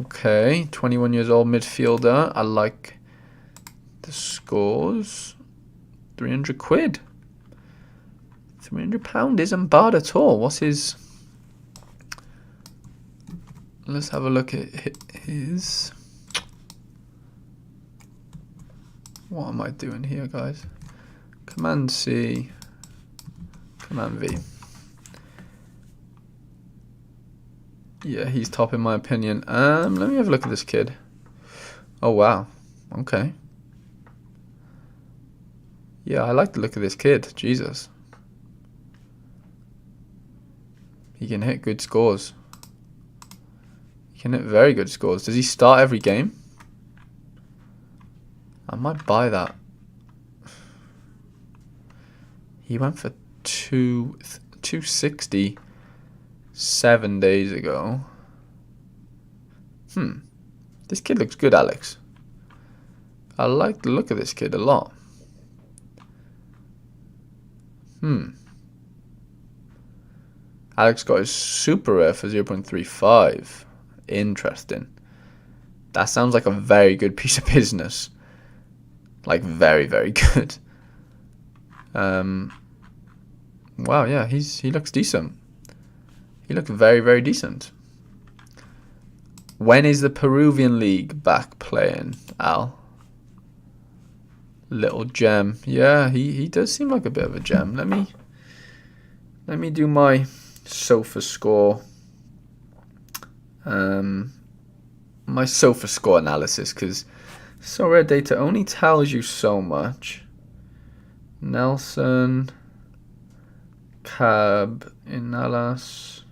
Okay, 21 years old midfielder. I like the scores. 300 quid. £300 isn't bad at all. What's his... Let's have a look at his... What am I doing here, guys? Command C, Command V. Yeah, he's top in my opinion. Let me have a look at this kid. Oh, wow. Okay. Yeah, I like the look of this kid. Jesus. He can hit good scores. He can hit very good scores. Does he start every game? I might buy that. He went for 260 7 days ago. This kid looks good, Alex. I like the look of this kid a lot. Alex got his super rare for 0.35. Interesting. That sounds like a very good piece of business. Like very, very good. Wow, yeah, he looks decent. He looks very, very decent. When is the Peruvian League back playing, Al? Little gem. Yeah, he does seem like a bit of a gem. Let me do my sofa score. My sofa score analysis, because Sorare data only tells you so much. Nelson, Cab, Inalas.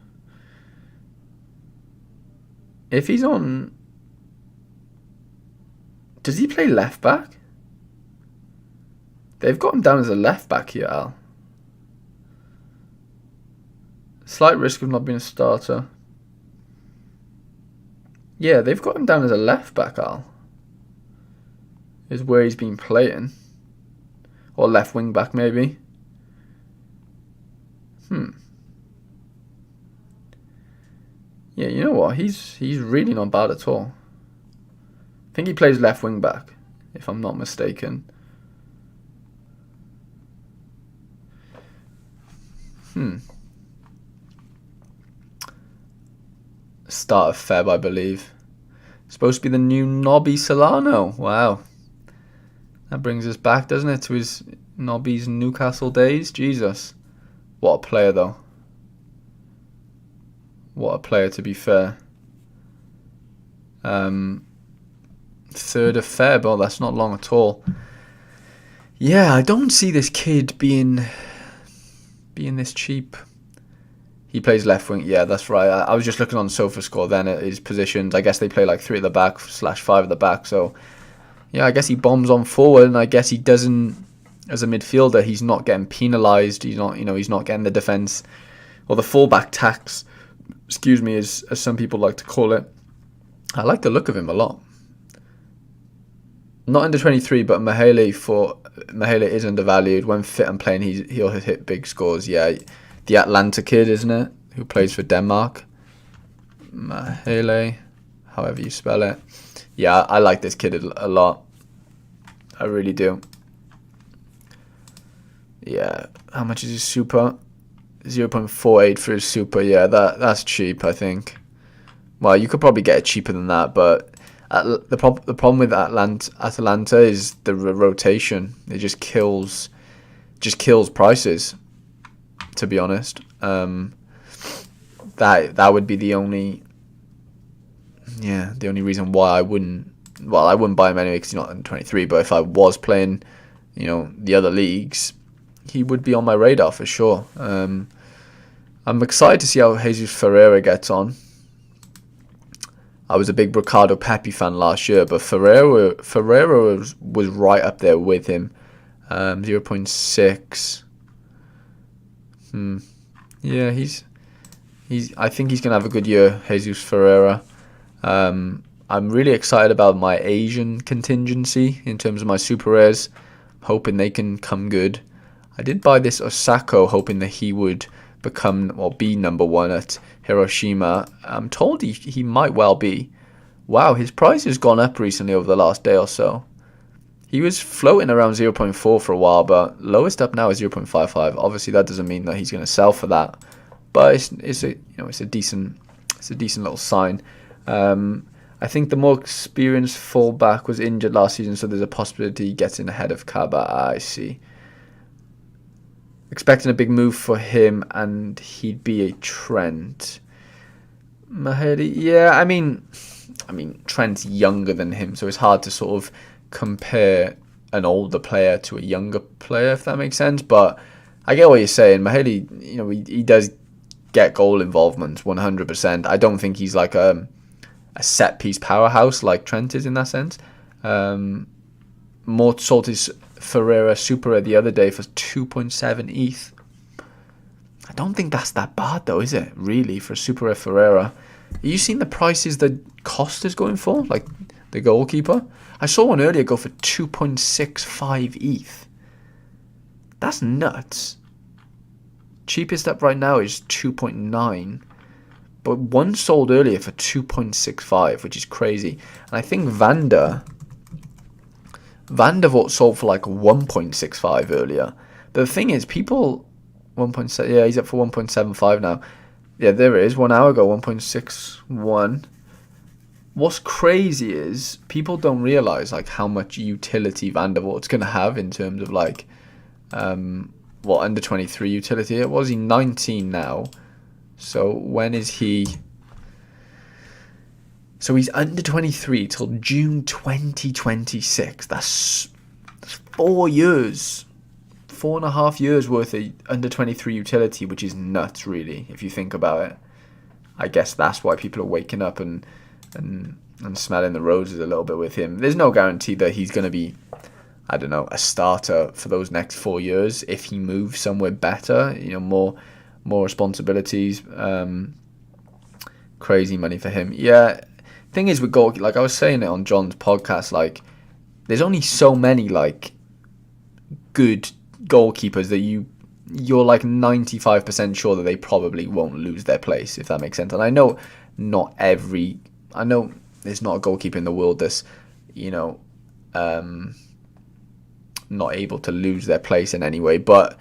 If he's on... Does he play left back? They've got him down as a left back here, Al. Slight risk of not being a starter. Yeah, they've got him down as a left back, Al. Is where he's been playing. Or left wing back, maybe. Yeah, you know what? He's really not bad at all. I think he plays left wing back, if I'm not mistaken. Start of Feb, I believe. Supposed to be the new Nobby Solano. Wow. That brings us back, doesn't it, to his Nobby's Newcastle days? Jesus. What a player, though. What a player, to be fair. 3rd of Feb. Oh, that's not long at all. Yeah, I don't see this kid being this cheap. He plays left wing. Yeah, that's right. I was just looking on SofaScore then at his positions. I guess they play like 3 at the back / 5 at the back. So, yeah, I guess he bombs on forward, and I guess he doesn't, as a midfielder, he's not getting penalised. He's not getting the defence or the fullback tax, as some people like to call it. I like the look of him a lot. Not under 23, but Mahele is undervalued. When fit and playing, he'll hit big scores. Yeah, the Atlanta kid, isn't it? Who plays for Denmark. Mahele, however you spell it. Yeah, I like this kid a lot. I really do. Yeah, how much is his super? 0.48 for his super. Yeah, that's cheap, I think. Well, you could probably get it cheaper than that, but the problem with Atalanta is the rotation. It just kills prices. To be honest, that would be the only reason why I wouldn't. Well, I wouldn't buy him anyway because he's not in 23. But if I was playing, the other leagues, he would be on my radar for sure. I'm excited to see how Jesus Ferreira gets on. I was a big Ricardo Pepi fan last year, but Ferreira was right up there with him. 0.6. Yeah, I think he's gonna have a good year, Jesus Ferreira. I'm really excited about my Asian contingency in terms of my super rares. Hoping they can come good. I did buy this Osako, hoping that he would be number 1 at Hiroshima. I'm told he might well be. Wow, his price has gone up recently over the last day or so. He was floating around 0.4 for a while, but lowest up now is 0.55. Obviously, that doesn't mean that he's going to sell for that, but it's a decent little sign. I think the more experienced fullback was injured last season, so there's a possibility he gets in ahead of Kaba. I see. Expecting a big move for him, and he'd be a Trent. Mahedi, yeah, I mean, Trent's younger than him, so it's hard to sort of compare an older player to a younger player, if that makes sense. But I get what you're saying. Mahedi, he does get goal involvement 100%. I don't think he's like a set piece powerhouse like Trent is in that sense. More sold his Ferreira Super the other day for 2.7 ETH. I don't think that's that bad though, is it? Really, for Super Ferreira. Are you seeing the prices that Costa's going for? Like the goalkeeper? I saw one earlier go for 2.65 ETH. That's nuts. Cheapest up right now is 2.9. But one sold earlier for 2.65, which is crazy. And I think Van der Vaart sold for like 1.65 earlier. But the thing is, people 1.7. Yeah, he's up for 1.75 now. Yeah, there it is. 1 hour ago, 1.61. What's crazy is people don't realize like how much utility Van der Vaart's gonna have in terms of like under 23 utility. It was he 19 now. So when is he? So he's under 23 till June 2026. That's 4 years. 4.5 years worth of under 23 utility, which is nuts, really, if you think about it. I guess that's why people are waking up and smelling the roses a little bit with him. There's no guarantee that he's going to be, I don't know, a starter for those next 4 years if he moves somewhere better, more responsibilities. Crazy money for him. Yeah, thing is with goal, like I was saying it on John's podcast, like there's only so many like good goalkeepers that you're like 95% sure that they probably won't lose their place, if that makes sense. And I know I know there's not a goalkeeper in the world that's, you know, not able to lose their place in any way, but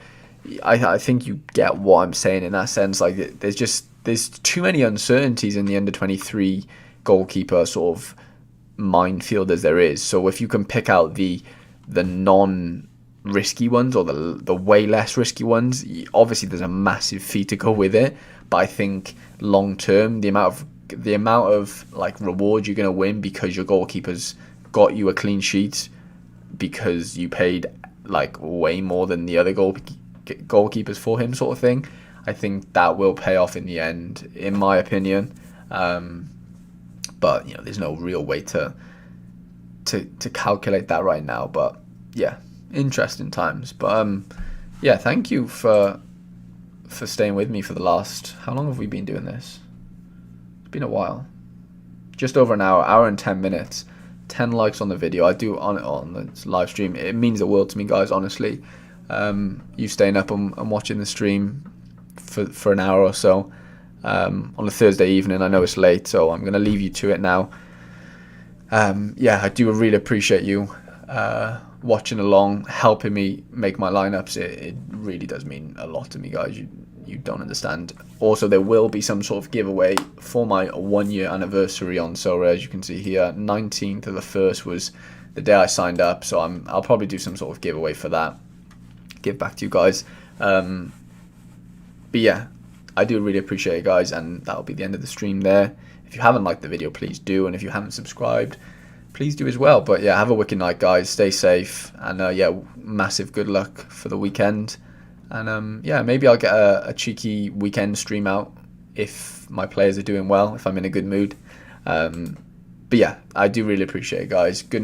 I think you get what I'm saying in that sense. Like there's too many uncertainties in the under 23 goalkeeper sort of minefield as there is. So if you can pick out the non risky ones or the way less risky ones, obviously there's a massive fee to go with it. But I think long term, the amount of like reward you're gonna win because your goalkeeper's got you a clean sheet because you paid like way more than the other goalkeepers for him, sort of thing. I think that will pay off in the end, in my opinion. But you know, there's no real way to calculate that right now. But yeah, interesting times. But yeah, thank you for staying with me for the last. How long have we been doing this? It's been a while. Just over an hour and 10 minutes. 10 likes on the video. I do on the live stream. It means the world to me, guys. Honestly, you staying up and watching the stream for an hour or so on a Thursday evening. I know it's late, so I'm gonna leave you to it now. Yeah, I do really appreciate you watching along, helping me make my lineups. It really does mean a lot to me, guys. You don't understand. Also, there will be some sort of giveaway for my 1-year anniversary on Sorare. As you can see here, 19th of the 1st was the day I signed up, so I'll probably do some sort of giveaway for that. Give back to you guys. But yeah, I do really appreciate it, guys, and that'll be the end of the stream there. If you haven't liked the video, please do, and if you haven't subscribed, please do as well. But yeah, have a wicked night, guys. Stay safe, and yeah, massive good luck for the weekend. And yeah, maybe I'll get a cheeky weekend stream out if my players are doing well, if I'm in a good mood. But yeah, I do really appreciate it, guys. Good night.